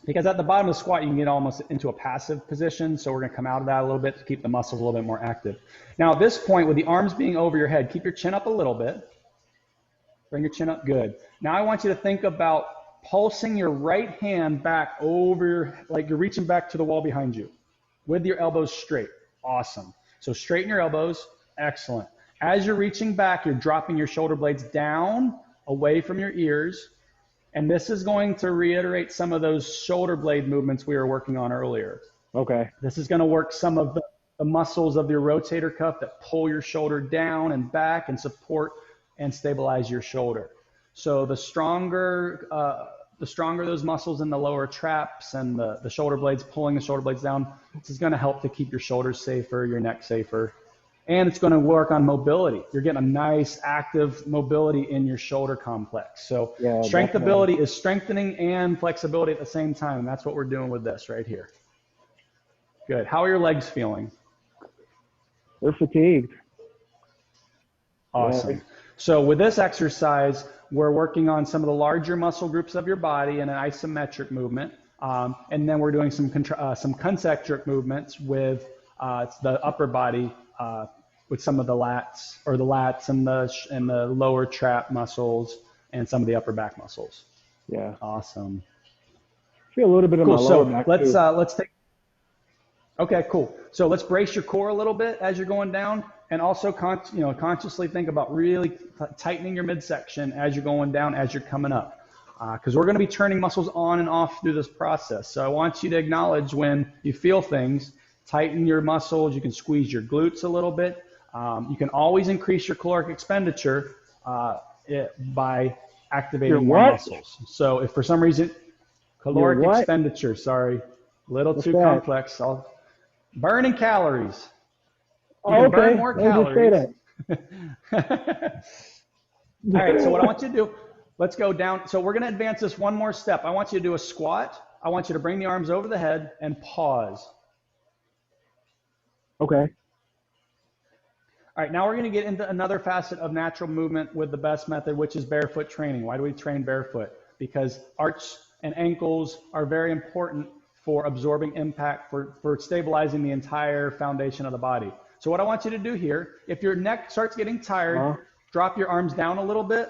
Because at the bottom of the squat, you can get almost into a passive position. So we're going to come out of that a little bit to keep the muscles a little bit more active. Now at this point, with the arms being over your head, keep your chin up a little bit. Bring your chin up. Good. Now I want you to think about pulsing your right hand back over, like you're reaching back to the wall behind you with your elbows straight. Awesome. So straighten your elbows. Excellent. As you're reaching back, you're dropping your shoulder blades down away from your ears. And this is going to reiterate some of those shoulder blade movements we were working on earlier. Okay. This is going to work some of the muscles of your rotator cuff that pull your shoulder down and back and support and stabilize your shoulder. So the stronger those muscles in the lower traps and the shoulder blades, pulling the shoulder blades down, this is going to help to keep your shoulders safer, your neck safer. And it's going to work on mobility. You're getting a nice active mobility in your shoulder complex. So yeah, strength definitely. ability is strengthening and flexibility at the same time. And that's what we're doing with this right here. Good. How are your legs feeling? They're fatigued. Awesome. Yeah. So with this exercise, we're working on some of the larger muscle groups of your body in an isometric movement. And then we're doing some concentric movements with the upper body with some of the lats and the lower trap muscles and some of the upper back muscles. Yeah. Awesome. Feel a little bit of my Cool. lower So back let's take. Okay, cool. So let's brace your core a little bit as you're going down, and also consciously think about really tightening your midsection as you're going down, as you're coming up, because we're going to be turning muscles on and off through this process. So I want you to acknowledge when you feel things, tighten your muscles. You can squeeze your glutes a little bit. You can always increase your caloric expenditure by activating more muscles. So if for some reason, caloric expenditure, sorry, little too complex. Burning calories. You can burn more calories. All right, so what I want you to do, let's go down. So we're going to advance this one more step. I want you to do a squat. I want you to bring the arms over the head and pause. Okay. All right, now we're going to get into another facet of natural movement with the best method, which is barefoot training. Why do we train barefoot? Because arch and ankles are very important for absorbing impact, for stabilizing the entire foundation of the body. So what I want you to do here, if your neck starts getting tired, drop your arms down a little bit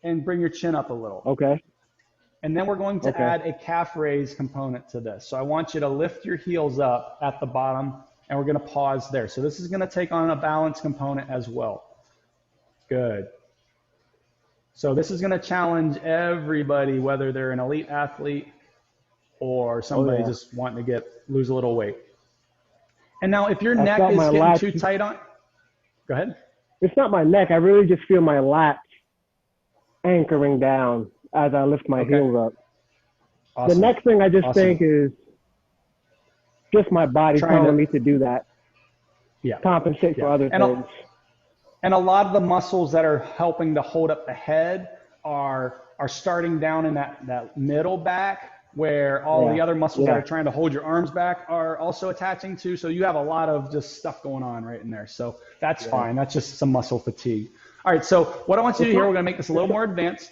and bring your chin up a little. Okay. And then we're going to add a calf raise component to this. So I want you to lift your heels up at the bottom, and we're going to pause there. So this is going to take on a balance component as well. Good. So this is going to challenge everybody, whether they're an elite athlete or somebody yeah. just wanting to lose a little weight. And now if your I neck felt is my getting lats- too tight on, go ahead. It's not my neck. I really just feel my lats anchoring down as I lift my Okay. heels up. Awesome. The next thing I just Awesome. think is just my body Trying telling to- me to do that. Yeah. Compensate for Yeah. other And things. And a lot of the muscles that are helping to hold up the head are starting down in that middle back, where all the other muscles that are trying to hold your arms back are also attaching to. So you have a lot of just stuff going on right in there. So that's fine. That's just some muscle fatigue. All right. So what I want you to do here, we're going to make this a little more advanced.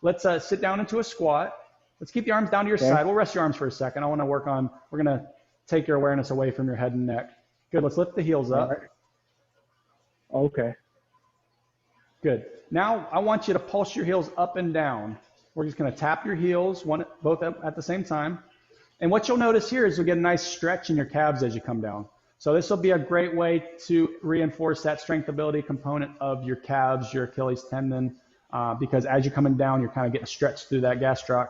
Let's sit down into a squat. Let's keep the arms down to your side. We'll rest your arms for a second. I want to work on, we're going to take your awareness away from your head and neck. Good. Let's lift the heels up. Right. Okay. Good. Now I want you to pulse your heels up and down. We're just going to tap your heels, both at the same time. And what you'll notice here is you'll get a nice stretch in your calves as you come down. So this will be a great way to reinforce that strength ability component of your calves, your Achilles tendon, because as you're coming down, you're kind of getting stretched through that gastroc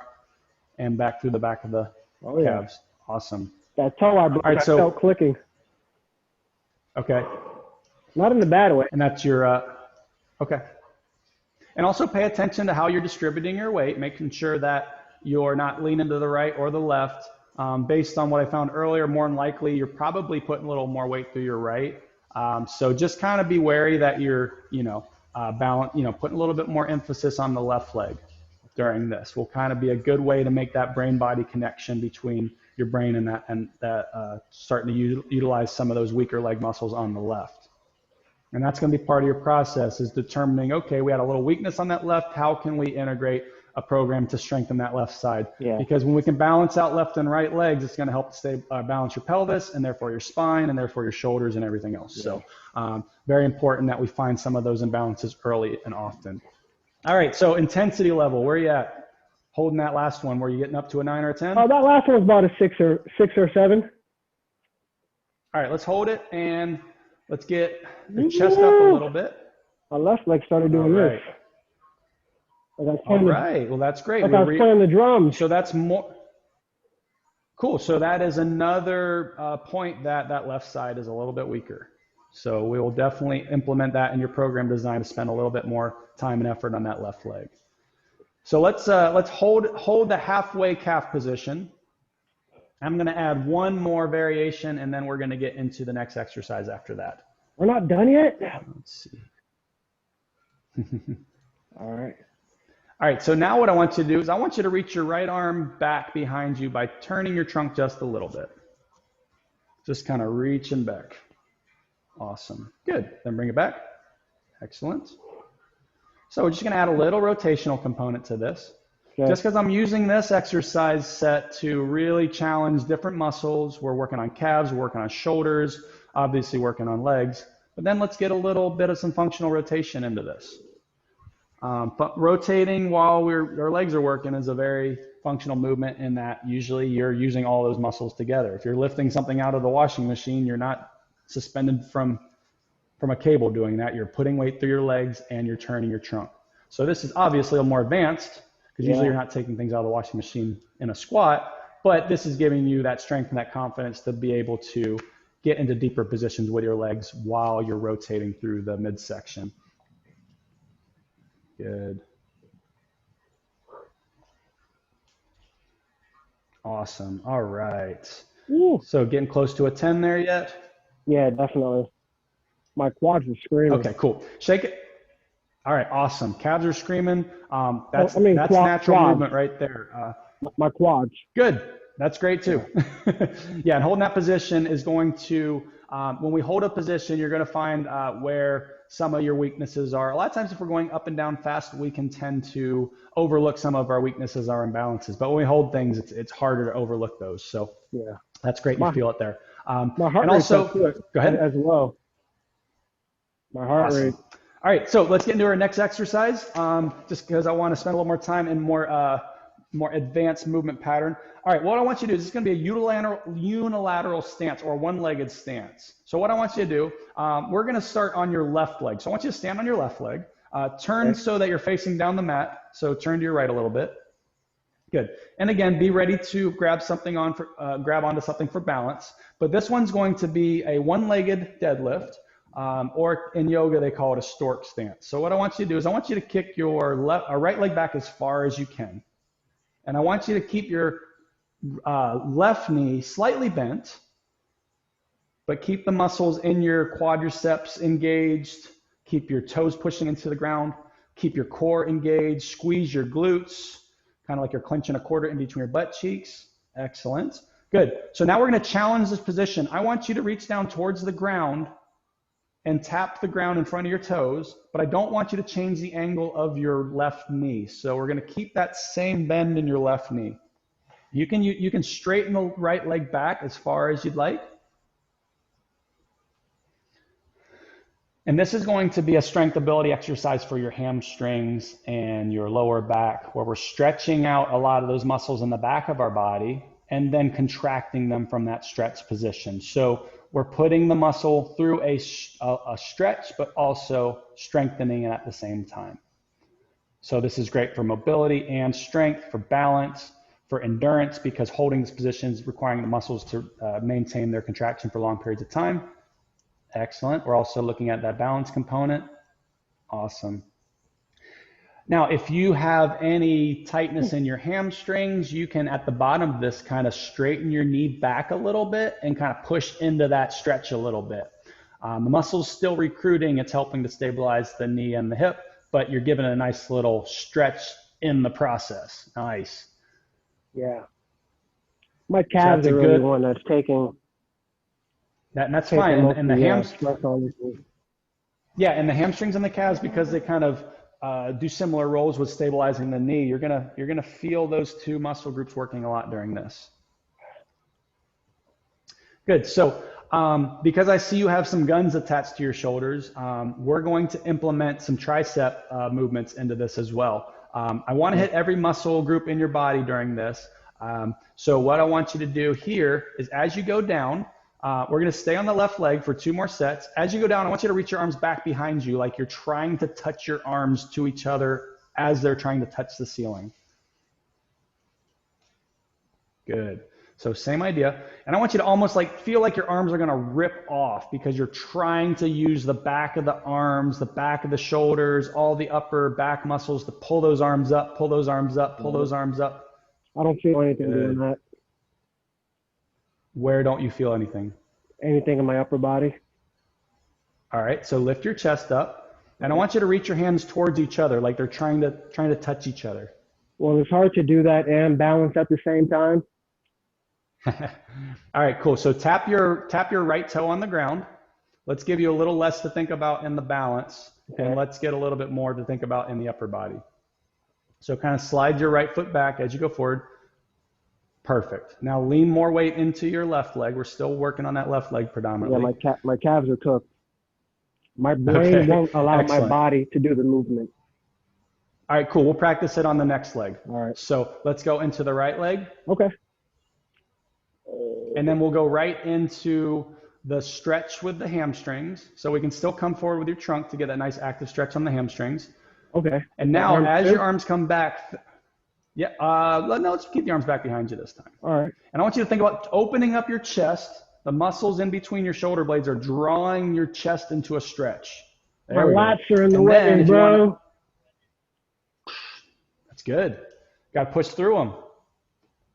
and back through the back of the calves. Awesome. That toe I broke, I felt clicking. Okay. Not in the bad way. And that's your, okay. And also pay attention to how you're distributing your weight, making sure that you're not leaning to the right or the left. Based on what I found earlier, more than likely, you're probably putting a little more weight through your right. So just kind of be wary that you're, putting a little bit more emphasis on the left leg during this. Will kind of be a good way to make that brain-body connection between your brain and that starting to utilize some of those weaker leg muscles on the left. And that's going to be part of your process, is determining, okay, we had a little weakness on that left. How can we integrate a program to strengthen that left side? Yeah. Because when we can balance out left and right legs, it's going to help to balance your pelvis and therefore your spine and therefore your shoulders and everything else. Yeah. So very important that we find some of those imbalances early and often. All right, so intensity level, where are you at? Holding that last one, were you getting up to a 9 or a 10? Oh, that last one was about a 6 or 7. All right, let's hold it and let's get the chest up a little bit. My left leg started doing this. Like All right, well, that's great. Like I was playing the drums. So that's more cool. So that is another point that left side is a little bit weaker. So we will definitely implement that in your program design to spend a little bit more time and effort on that left leg. So let's hold the halfway calf position. I'm going to add one more variation, and then we're going to get into the next exercise after that. We're not done yet? Let's see. All right. All right, so now what I want you to do is I want you to reach your right arm back behind you by turning your trunk just a little bit. Just kind of reaching back. Awesome. Good. Then bring it back. Excellent. So we're just going to add a little rotational component to this. Okay. Just because I'm using this exercise set to really challenge different muscles. We're working on calves, we're working on shoulders, obviously working on legs. But then let's get a little bit of some functional rotation into this. But rotating while our legs are working is a very functional movement in that usually you're using all those muscles together. If you're lifting something out of the washing machine, you're not suspended from a cable doing that. You're putting weight through your legs and you're turning your trunk. So this is obviously a more advanced, because usually you're not taking things out of the washing machine in a squat, but this is giving you that strength and that confidence to be able to get into deeper positions with your legs while you're rotating through the midsection. Good. Awesome. All right. Ooh. So getting close to a 10 there yet? Yeah, definitely. My quads are screaming. Okay, cool. Shake it. All right, awesome. Calves are screaming. That's natural movement right there. My quads. Good. That's great too. Yeah, and holding that position is going to, when we hold a position, you're going to find where some of your weaknesses are. A lot of times if we're going up and down fast, we can tend to overlook some of our weaknesses, our imbalances. But when we hold things, it's harder to overlook those. So yeah, that's great. You feel it there. My heart rate go ahead as well. My heart rate. All right, so let's get into our next exercise. Just because I want to spend a little more time and more more advanced movement pattern. All right, what I want you to do is it's going to be a unilateral stance or one-legged stance. So what I want you to do, we're going to start on your left leg. So I want you to stand on your left leg, turn so that you're facing down the mat. So turn to your right a little bit. Good. And again, be ready to grab something on for, grab onto something for balance. But this one's going to be a one-legged deadlift, or in yoga they call it a stork stance. So what I want you to do is I want you to kick your right leg back as far as you can. And I want you to keep your left knee slightly bent, but keep the muscles in your quadriceps engaged. Keep your toes pushing into the ground. Keep your core engaged. Squeeze your glutes, kind of like you're clenching a quarter in between your butt cheeks. Excellent. Good. So now we're going to challenge this position. I want you to reach down towards the ground and tap the ground in front of your toes, but I don't want you to change the angle of your left knee. So we're going to keep that same bend in your left knee. You can straighten the right leg back as far as you'd like. And this is going to be a strength ability exercise for your hamstrings and your lower back, where we're stretching out a lot of those muscles in the back of our body and then contracting them from that stretch position. So we're putting the muscle through a stretch, but also strengthening it at the same time. So this is great for mobility and strength, for balance, for endurance, because holding this position is requiring the muscles to maintain their contraction for long periods of time. Excellent. We're also looking at that balance component. Awesome. Now, if you have any tightness in your hamstrings, you can, at the bottom of this, kind of straighten your knee back a little bit and kind of push into that stretch a little bit. The muscle's still recruiting. It's helping to stabilize the knee and the hip, but you're giving it a nice little stretch in the process. Nice. Yeah. My calves are really one that's taking. That's fine. And the and the hamstrings and the calves, because they kind of do similar roles with stabilizing the knee, you're gonna feel those two muscle groups working a lot during this. Good. So because I see you have some guns attached to your shoulders, we're going to implement some tricep movements into this as well. I want to hit every muscle group in your body during this. So what I want you to do here is, as you go down, we're going to stay on the left leg for 2 more sets. As you go down, I want you to reach your arms back behind you, like you're trying to touch your arms to each other as they're trying to touch the ceiling. Good. So same idea. And I want you to almost like feel like your arms are going to rip off, because you're trying to use the back of the arms, the back of the shoulders, all the upper back muscles to pull those arms up, pull those arms up, pull those arms up. I don't feel anything doing that. Where don't you feel anything? Anything in my upper body. All right, so lift your chest up, and I want you to reach your hands towards each other, like they're trying to touch each other. Well, it's hard to do that and balance at the same time. All right, cool. So tap your right toe on the ground. Let's give you a little less to think about in the balance, and let's get a little bit more to think about in the upper body. So kind of slide your right foot back as you go forward. Perfect. Now lean more weight into your left leg. We're still working on that left leg predominantly. Yeah, my calves are cooked. My brain won't allow my body to do the movement. All right, cool. We'll practice it on the next leg. All right. So let's go into the right leg. Okay. And then we'll go right into the stretch with the hamstrings. So we can still come forward with your trunk to get that nice active stretch on the hamstrings. Okay. And now as your arms come back, no, let's keep the arms back behind you this time. All right. And I want you to think about opening up your chest. The muscles in between your shoulder blades are drawing your chest into a stretch. My lats are in the way, bro. That's good. Got to push through them.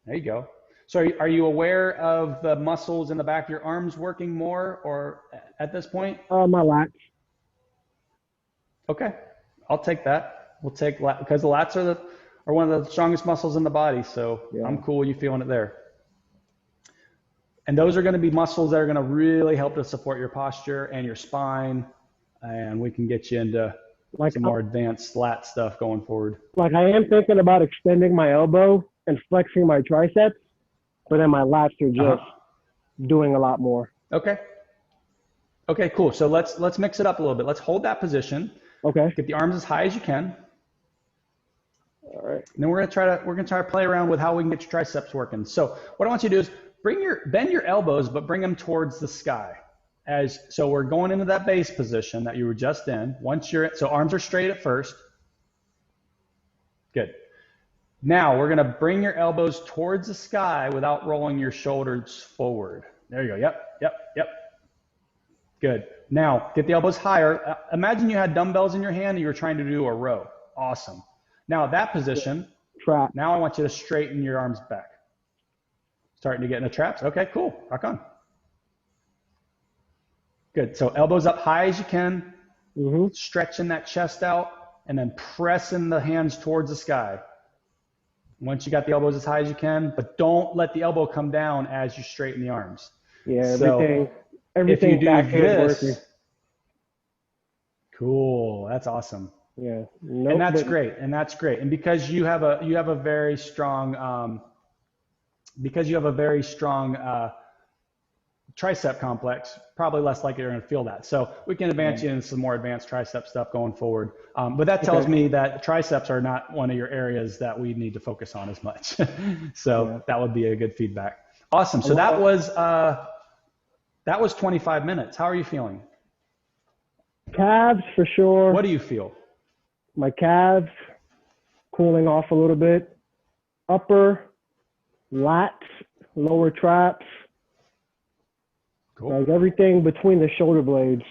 There you go. So are you aware of the muscles in the back of your arms working more, or at this point? My lats. Okay, I'll take that. We'll take because the lats are one of the strongest muscles in the body. So yeah. I'm cool with you feeling it there. And those are going to be muscles that are going to really help to support your posture and your spine, and we can get you into some more advanced lat stuff going forward. Like I am thinking about extending my elbow and flexing my triceps, but then my lats are just doing a lot more. Okay. Okay, cool. So let's mix it up a little bit. Let's hold that position. Okay. Get the arms as high as you can. All right. And then we're gonna try to play around with how we can get your triceps working. So what I want you to do is bend your elbows, but bring them towards the sky. So we're going into that base position that you were just in. So arms are straight at first. Good. Now we're gonna bring your elbows towards the sky without rolling your shoulders forward. There you go. Yep. Good. Now get the elbows higher. Imagine you had dumbbells in your hand and you were trying to do a row. Awesome. Now that position, Trap. now I want you to straighten your arms back. Starting to get in the traps. Okay, cool. Rock on. Good. So elbows up high as you can, stretching that chest out, and then pressing the hands towards the sky. Once you got the elbows as high as you can, but don't let the elbow come down as you straighten the arms. Yeah, So everything if you do back here is this, working. cool. That's awesome. Yeah. And that's great. And because you have a very strong tricep complex, probably less likely you're going to feel that. So we can advance you into some more advanced tricep stuff going forward. But that tells me that triceps are not one of your areas that we need to focus on as much. So that would be a good feedback. Awesome. So that was 25 minutes. How are you feeling? Calves for sure. What do you feel? My calves cooling off a little bit. Upper, lats, lower traps. Cool. Like everything between the shoulder blades.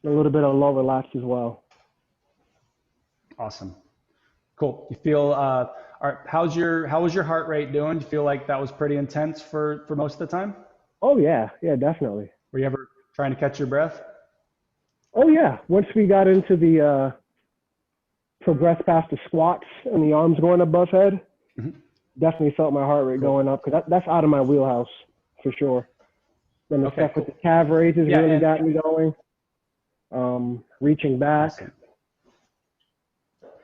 A little bit of lower lats as well. Awesome. Cool. You feel, how was your heart rate doing? Do you feel like that was pretty intense for most of the time? Oh yeah, definitely. Were you ever trying to catch your breath? Oh yeah, once we got into the progress past the squats and the arms going above head, definitely felt my heart rate going up, because that's out of my wheelhouse for sure. Then the stuff with the calf raises really got me going. Reaching back. Awesome.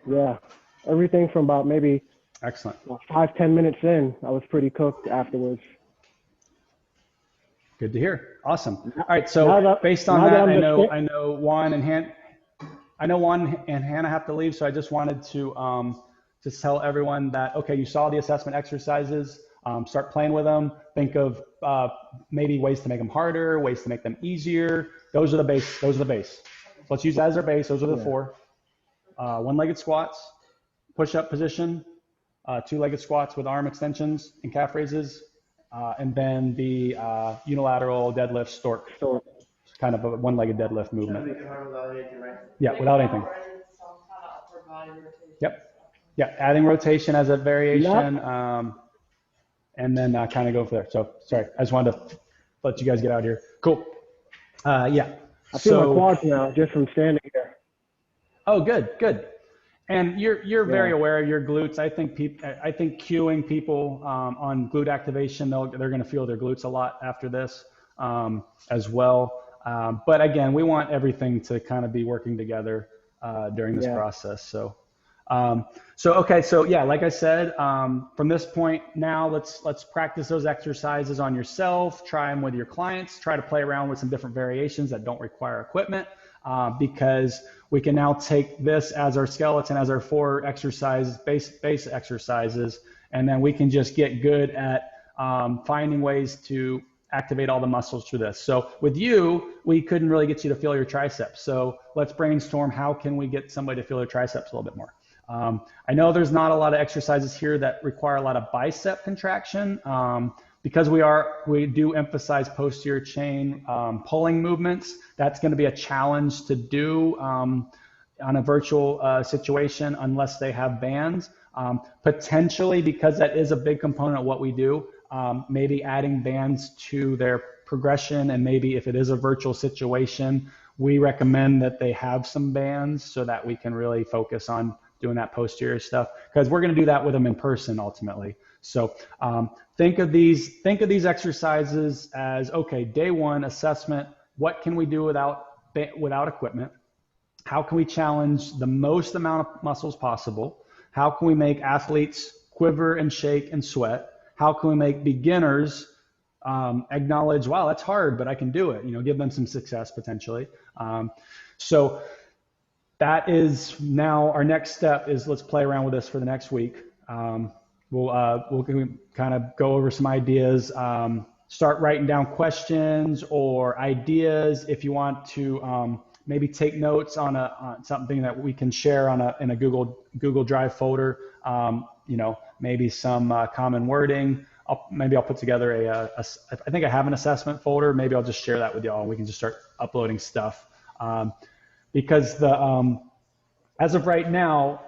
Yeah, everything from about maybe Excellent. 5-10 minutes in, I was pretty cooked afterwards. Good to hear. Awesome. All right. So based on that, I know Juan and Hannah have to leave. So I just wanted to just tell everyone that, okay, you saw the assessment exercises, start playing with them. Think of maybe ways to make them harder, ways to make them easier. Those are the base. So let's use that as our base. Those are the four. One-legged squats, push-up position, two-legged squats with arm extensions and calf raises, and then the unilateral deadlift stork, kind of a one-legged deadlift movement. Yeah, without anything. Yep. Yeah, adding rotation as a variation, and then kind of go from there. So sorry, I just wanted to let you guys get out here. Cool. Yeah. I feel my quads now just from standing here. Oh, good. And you're very aware of your glutes. I think cueing people on glute activation, they're going to feel their glutes a lot after this as well. But again, we want everything to kind of be working together during this process. So yeah, like I said, from this point now, let's practice those exercises on yourself. Try them with your clients. Try to play around with some different variations that don't require equipment. Because we can now take this as our skeleton, as our 4 exercises, base exercises, and then we can just get good at finding ways to activate all the muscles through this. So with you, we couldn't really get you to feel your triceps. So let's brainstorm, how can we get somebody to feel their triceps a little bit more? I know there's not a lot of exercises here that require a lot of bicep contraction. Because we do emphasize posterior chain pulling movements, that's going to be a challenge to do on a virtual situation unless they have bands. Potentially, because that is a big component of what we do, maybe adding bands to their progression, and maybe if it is a virtual situation, we recommend that they have some bands so that we can really focus on doing that posterior stuff, because we're going to do that with them in person ultimately. So think of these exercises as, okay, day 1 assessment. What can we do without equipment? How can we challenge the most amount of muscles possible? How can we make athletes quiver and shake and sweat? How can we make beginners acknowledge, wow, that's hard, but I can do it? Give them some success potentially. So that is now our next step is let's play around with this for the next week. We'll kind of go over some ideas, start writing down questions or ideas if you want to maybe take notes on something that we can share in a Google Drive folder. Maybe some common wording. Maybe I'll put together I think I have an assessment folder. Maybe I'll just share that with y'all. We can just start uploading stuff. Because as of right now,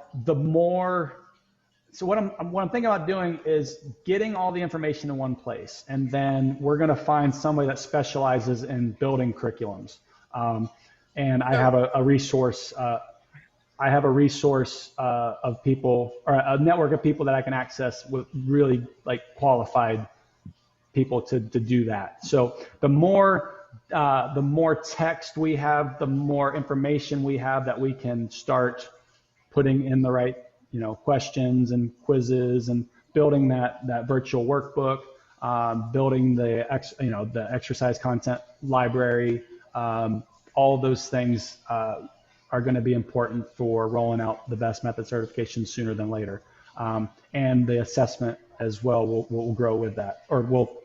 so what I'm thinking about doing is getting all the information in one place, and then we're going to find somebody that specializes in building curriculums. And I have a resource. I have a resource of people, or a network of people that I can access with really qualified people to do that. So the more text we have, the more information we have that we can start putting in the right, questions and quizzes, and building that virtual workbook, building the exercise content library. All of those things are going to be important for rolling out the best method certification sooner than later. And the assessment as well will grow with that, or will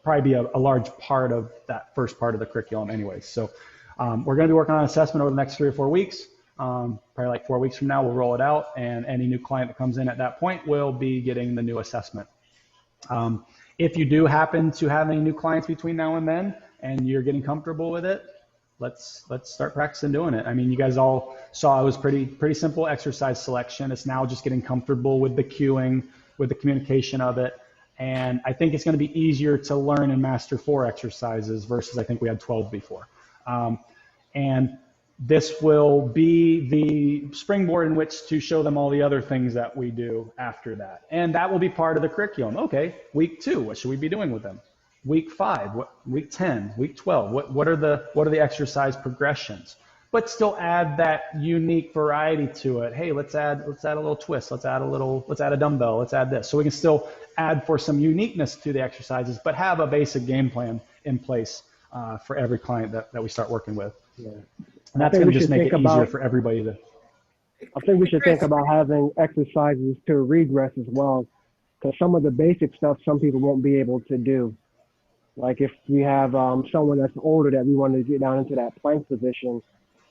probably be a large part of that first part of the curriculum anyways. So we're going to be working on assessment over the next 3 or 4 weeks. Probably 4 weeks from now, we'll roll it out, and any new client that comes in at that point will be getting the new assessment. If you do happen to have any new clients between now and then, and you're getting comfortable with it, let's start practicing doing it. I mean, you guys all saw it was pretty simple exercise selection. It's now just getting comfortable with the cueing, with the communication of it. And I think it's going to be easier to learn and master 4 exercises versus I think we had 12 before. And this will be the springboard in which to show them all the other things that we do after that. And that will be part of the curriculum. Okay, week 2, what should we be doing with them? Week 5, week 10, week 12, what are the exercise progressions? But still add that unique variety to it. Hey, let's add a little twist. Let's add a dumbbell. Let's add this. So we can still add for some uniqueness to the exercises, but have a basic game plan in place for every client that we start working with. Yeah. And that's going to just make it easier for everybody to. I think we should think about having exercises to regress as well, because some of the basic stuff some people won't be able to do. Like if we have someone that's older that we want to get down into that plank position,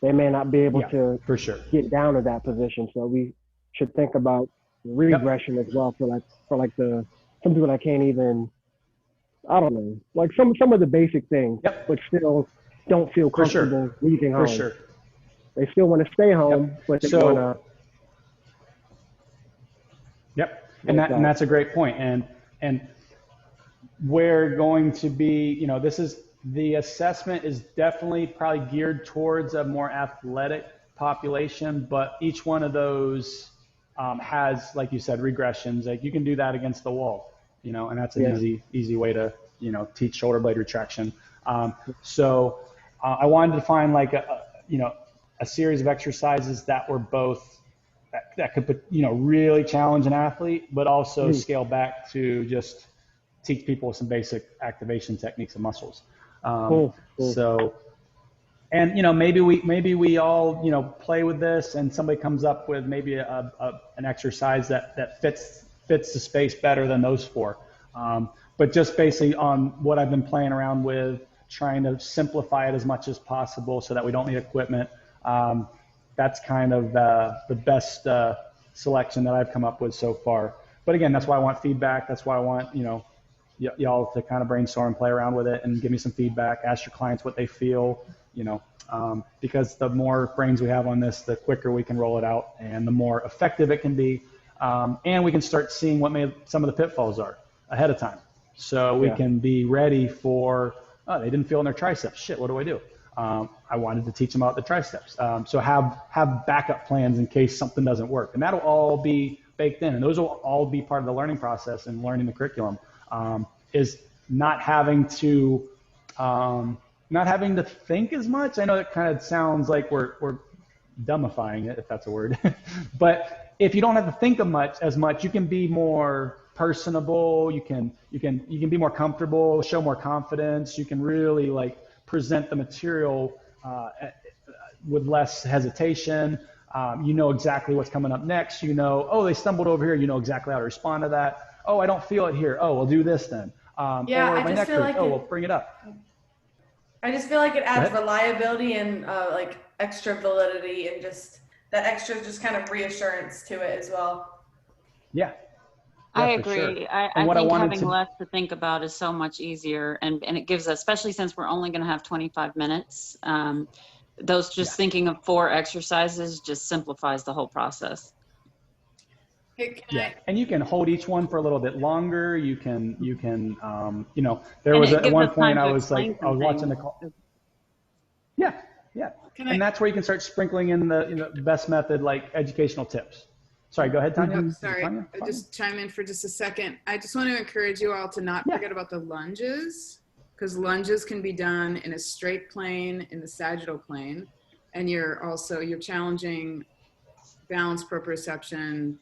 they may not be able to for sure get down to that position. So we should think about regression as well for some people that can't even, I don't know, like some of the basic things, but still don't feel comfortable leaving home. For sure. They still want to stay home, but they want to. Yep, and that's a great point. And we're going to be, the assessment is definitely probably geared towards a more athletic population, but each one of those has, like you said, regressions. Like you can do that against the wall, and that's an easy way to, teach shoulder blade retraction. So I wanted to find a series of exercises that were both that could, really challenge an athlete, but also scale back to just teach people some basic activation techniques and muscles. So, and maybe we all play with this, and somebody comes up with maybe an exercise that fits the space better than those 4. But just basically on what I've been playing around with, trying to simplify it as much as possible so that we don't need equipment. That's kind of the best selection that I've come up with so far. But again, that's why I want feedback. That's why I want y'all to kind of brainstorm and play around with it and give me some feedback. Ask your clients what they feel, because the more brains we have on this, the quicker we can roll it out and the more effective it can be. And we can start seeing what some of the pitfalls are ahead of time. So we can be ready for, they didn't feel in their triceps. Shit, what do I do? I wanted to teach them about the triceps. So have backup plans in case something doesn't work. And that'll all be baked in. And those will all be part of the learning process and learning the curriculum. Is not having to think as much. I know it kind of sounds like we're dumbifying it, if that's a word. But if you don't have to think as much, you can be more personable. You can be more comfortable, show more confidence. You can really present the material with less hesitation. You know exactly what's coming up next. You know, oh, they stumbled over here. You know exactly how to respond to that. Oh, I don't feel it here. Oh, we'll do this then. Yeah, or I my just neck feel hurts. like Oh, it, we'll bring it up. I just feel like it adds ahead. reliability and like extra validity and just that extra just kind of reassurance to it as well. Yeah. I Yeah, for sure. agree. And I what I think wanted having to, less to think about is so much easier, and it gives us, especially since we're only going to have 25 minutes, those yeah. just thinking of 4 exercises just simplifies the whole process. Hey, can Yeah, I, and you can hold each one for a little bit longer. You can, you know, there And was it at gives one us point time I to was like, explain I some was watching the things. call. Yeah, yeah, can and I, that's where you can start sprinkling in the best method, like educational tips. Sorry, go ahead, Tanya. oh, Is it sorry, Tanya? I just chime in for just a second. I just want to encourage you all to not Yeah. forget about the lunges, because lunges can be done in a straight plane, in the sagittal plane, and you're challenging balance, proprioception,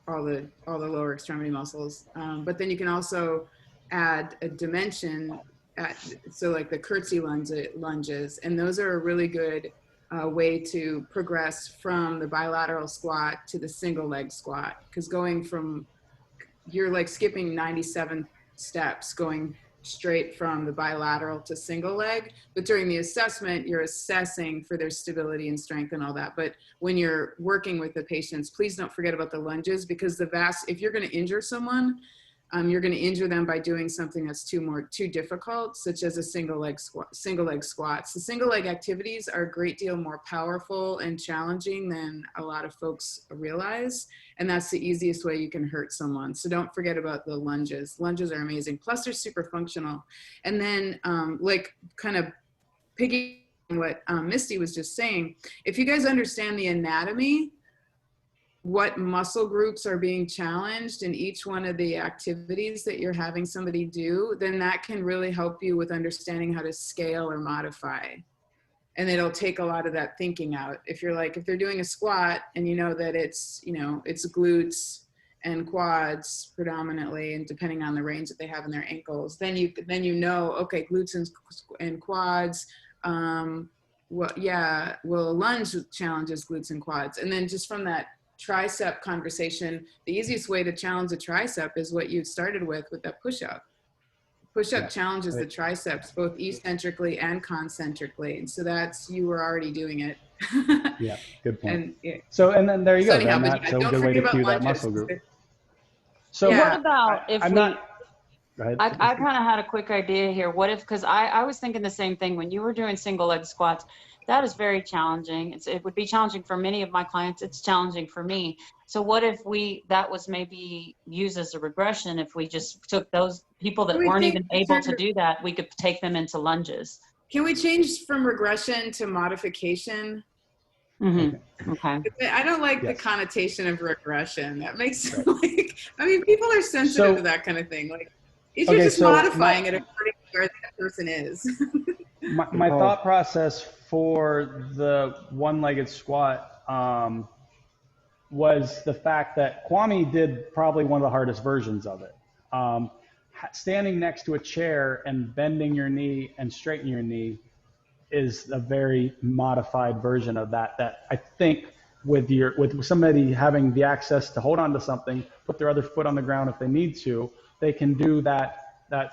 all the lower extremity muscles. But then you can also add a dimension so like the curtsy lunges, and those are a really good way to progress from the bilateral squat to the single leg squat, because you're like skipping 97 steps going straight from the bilateral to single leg. But during the assessment, you're assessing for their stability and strength and all that. But when you're working with the patients, please don't forget about the lunges, because if you're going to injure someone, you're going to injure them by doing something that's too difficult, such as a single leg squats. The single leg activities are a great deal more powerful and challenging than a lot of folks realize. And that's the easiest way you can hurt someone. So don't forget about the lunges. Lunges are amazing. Plus they're super functional. And then like kind of picking on what Misty was just saying, if you guys understand the anatomy, what muscle groups are being challenged in each one of the activities that you're having somebody do, then that can really help you with understanding how to scale or modify. And it'll take a lot of that thinking out. If they're doing a squat and you know that it's glutes and quads predominantly, and depending on the range that they have in their ankles, then you know, okay, glutes and quads, lunge challenges glutes and quads. And then just from that tricep conversation, the easiest way to challenge a tricep is what you started with that push-up. Push-up challenges the triceps both eccentrically and concentrically, and so you were already doing it. Yeah, good point. And yeah. And then there you So go. anyhow, Then but that's yeah, a don't good way to forget cue about that lunges. muscle group. So Yeah. What about if I'm we, not. Go ahead. I kind of had a quick idea here. What if, because I was thinking the same thing when you were doing single leg squats, that is very challenging. It would be challenging for many of my clients. It's challenging for me. So what if that was maybe used as a regression? If we just took those people that weren't even able to do that, we could take them into lunges. Can we change from regression to modification? Mm-hmm. Okay. I don't like the Yes. connotation of regression. That makes people are sensitive to that kind of thing. Like, if you're just modifying it according to where that person is. My thought process for the one-legged squat was the fact that Kwame did probably one of the hardest versions of it. Standing next to a chair and bending your knee and straightening your knee is a very modified version of that I think with somebody having the access to hold on to something, put their other foot on the ground if they need to, they can do that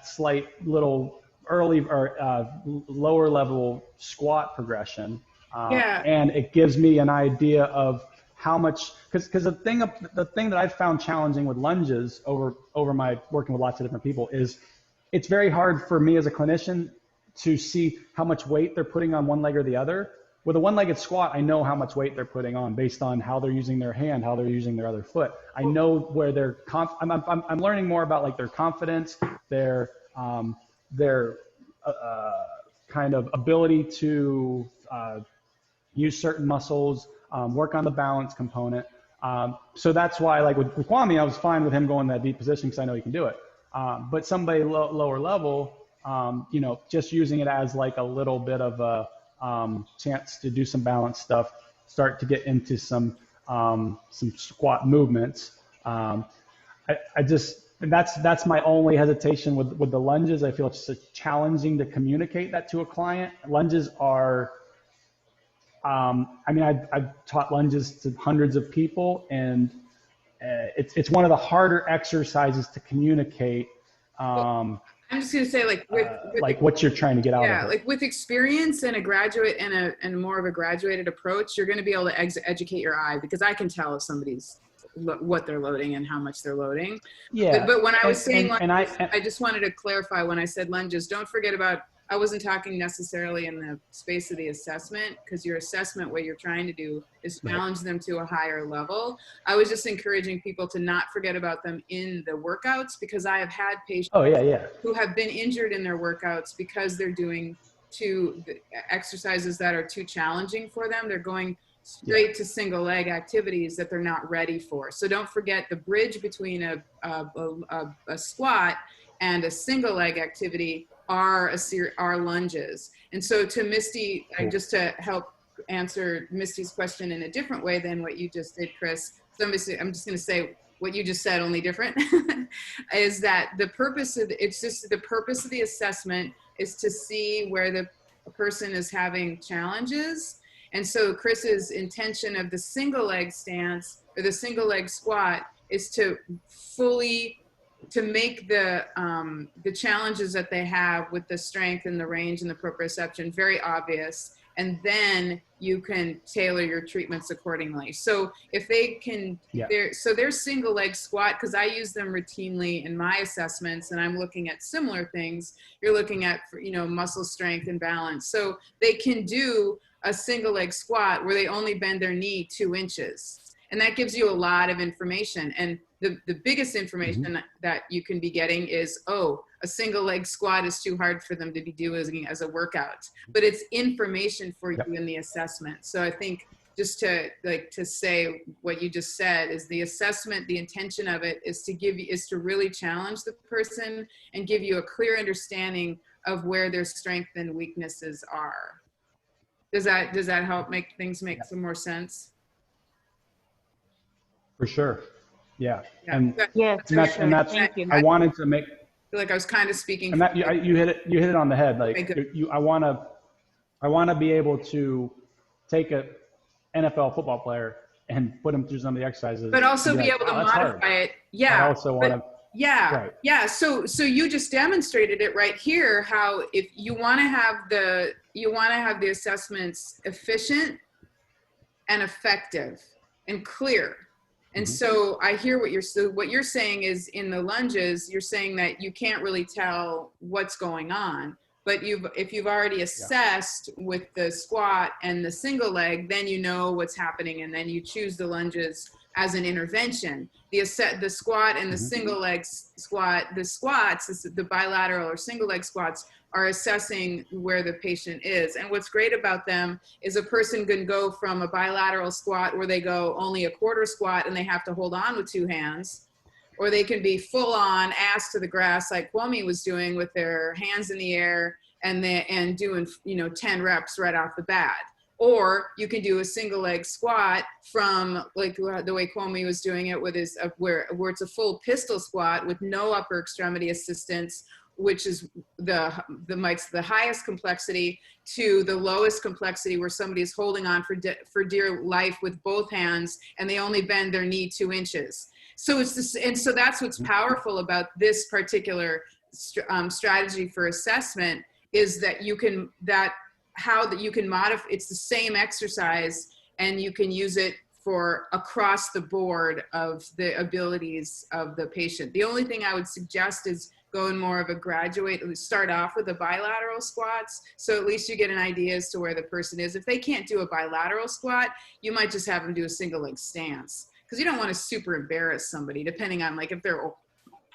slight little early or lower level squat progression. And it gives me an idea of how much, because the thing that I've found challenging with lunges over my working with lots of different people is it's very hard for me as a clinician to see how much weight they're putting on one leg or the other. With a one-legged squat, I know how much weight they're putting on based on how they're using their hand, how they're using their other foot. I know where they're I'm learning more about like their confidence, their kind of ability to use certain muscles, work on the balance component. So that's why, like with Kwame, I was fine with him going in that deep position because I know he can do it. But somebody lower level, just using it as like a little bit of a chance to do some balance stuff, start to get into some squat movements. That's my only hesitation with the lunges. I feel it's just challenging to communicate that to a client. Lunges are I mean, I've taught lunges to hundreds of people, and it's one of the harder exercises to communicate, I'm just gonna say, like like what you're trying to get out of yeah, it. like with experience and a graduate and more of a graduated approach, you're going to be able to educate your eye, because I can tell if somebody's what they're loading and how much they're loading. Yeah. But when I was saying lunges, and I just wanted to clarify when I said lunges, don't forget about, I wasn't talking necessarily in the space of the assessment, because your assessment, what you're trying to do is challenge them to a higher level. I was just encouraging people to not forget about them in the workouts, because I have had patients who have been injured in their workouts because they're doing exercises that are too challenging for them. They're going straight to single leg activities that they're not ready for. So don't forget the bridge between a squat and a single leg activity are lunges. And so to Misty, just to help answer Misty's question in a different way than what you just did, Chris. So I'm just going to say what you just said, only different, is that the purpose of the purpose of the assessment is to see where the person is having challenges. And so Chris's intention of the single leg stance or the single leg squat is to make the challenges that they have with the strength and the range and the proprioception very obvious, and then you can tailor your treatments accordingly. So if they can, their single leg squat, because I use them routinely in my assessments, and I'm looking at similar things. You're looking at, muscle strength and balance. So they can do a single leg squat where they only bend their knee 2 inches. And that gives you a lot of information. And the biggest information that you can be getting is, a single leg squat is too hard for them to be doing as a workout. But it's information for you in the assessment. So I think just to say what you just said is the assessment, the intention of it is to really challenge the person and give you a clear understanding of where their strengths and weaknesses are. Does that help make things make some more sense? For sure. Yeah. Thank you. I wanted to make, I feel like I was kind of speaking. And that you hit it on the head. Like I want to be able to take a NFL football player and put him through some of the exercises, but also be able to modify it. Yeah. I also want to. Yeah. So you just demonstrated it right here. How if you want to have the assessments efficient and effective and clear. And so I hear what you're saying is in the lunges, you're saying that you can't really tell what's going on, but if you've already assessed with the squat and the single leg, then you know what's happening, and then you choose the lunges as an intervention. The squat and the single leg squat, the squats, the bilateral or single leg squats, are assessing where the patient is. And what's great about them is a person can go from a bilateral squat where they go only a quarter squat and they have to hold on with 2 hands, or they can be full on ass to the grass like Kwame was doing with their hands in the air and doing 10 reps right off the bat. Or you can do a single leg squat from like the way Kwame was doing it with his where it's a full pistol squat with no upper extremity assistance, which is the highest complexity, to the lowest complexity where somebody's holding on for dear life with both hands and they only bend their knee 2 inches. So so that's what's powerful about this particular strategy for assessment, is that you can modify. It's the same exercise and you can use it for across the board of the abilities of the patient. The only thing I would suggest is going more of a start off with the bilateral squats. So at least you get an idea as to where the person is. If they can't do a bilateral squat, you might just have them do a single leg stance, because you don't want to super embarrass somebody, depending on like if they're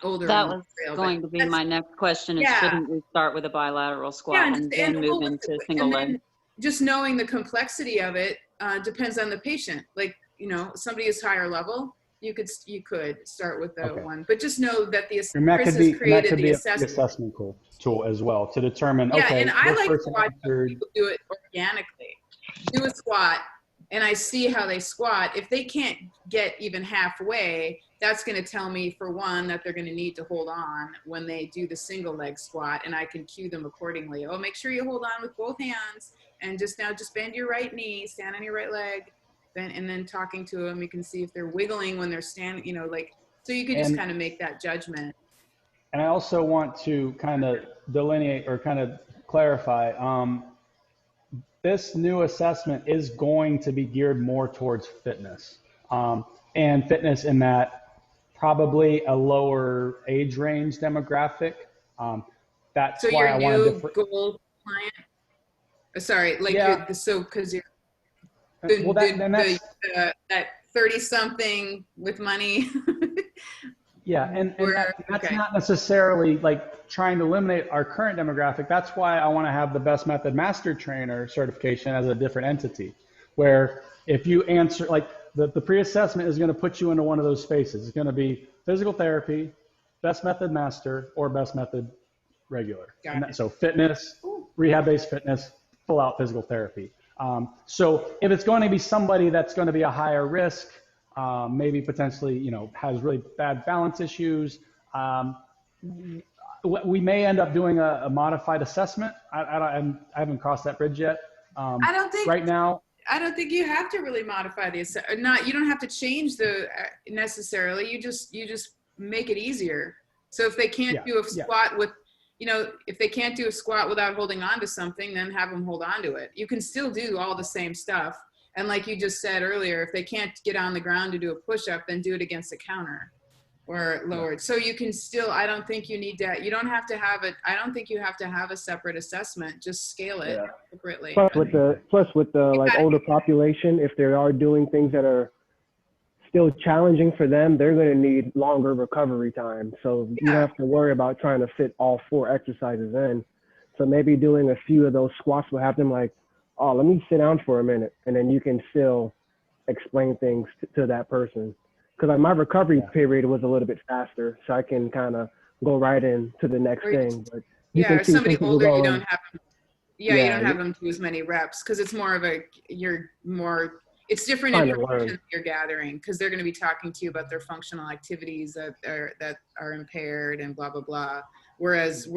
older. That was going to be my next question is, shouldn't we start with a bilateral squat and then move into single leg? Just knowing the complexity of it depends on the patient. Like, somebody is higher level, you could start with the one, but just know that Chris has created the assessment tool as well to determine. Yeah, and I like to watch people do it organically. Do a squat and I see how they squat, if they can't get even halfway, that's going to tell me, for one, that they're going to need to hold on when they do the single leg squat, and I can cue them accordingly. Oh, make sure you hold on with both hands, and just bend your right knee, stand on your right leg, and then talking to them, you can see if they're wiggling when they're standing, you know, like, so you could just kind of make that judgment. And I also want to kind of delineate or kind of clarify, this new assessment is going to be geared more towards fitness, and fitness in that probably a lower age range demographic. That's So why I your wanted new goal client, sorry, like Yeah. because you're well, that 30 something with money. Yeah, and that's Okay. not necessarily like trying to eliminate our current demographic. That's why I want to have the Best Method Master Trainer certification as a different entity, where if you answer, like the pre-assessment is going to put you into one of those spaces. It's going to be physical therapy, Best Method Master, or Best Method Regular. Got it. So fitness, rehab-based fitness, full-out physical therapy. So if it's going to be somebody that's going to be a higher risk, maybe potentially, you know, has really bad balance issues, we may end up doing a modified assessment. I haven't crossed that bridge yet. I don't think Right now, I don't think you have to really modify the not. You don't have to change the necessarily. You just make it easier. So if they can't do a squat with, you know, if they can't do a squat without holding on to something, then have them hold on to it. You can still do all the same stuff. And like you just said earlier, if they can't get on the ground to do a push-up, then do it against a counter or lowered. So you can still, I don't think you need to, you don't have to have it. I don't think you have to have a separate assessment. Just scale it appropriately. Plus with the like older population, if they are doing things that are still challenging for them, they're going to need longer recovery time. So you don't have to worry about trying to fit all 4 exercises in. So maybe doing a few of those squats will have them like, oh, let me sit down for a minute, and then you can still explain things to that person. Because like my recovery period was a little bit faster, so I can kind of go right into the next thing. But you can if see somebody older, going, you don't have them. You don't have them do as many reps because it's more of a it's different information you're gathering because they're going to be talking to you about their functional activities that are impaired and blah blah blah. Whereas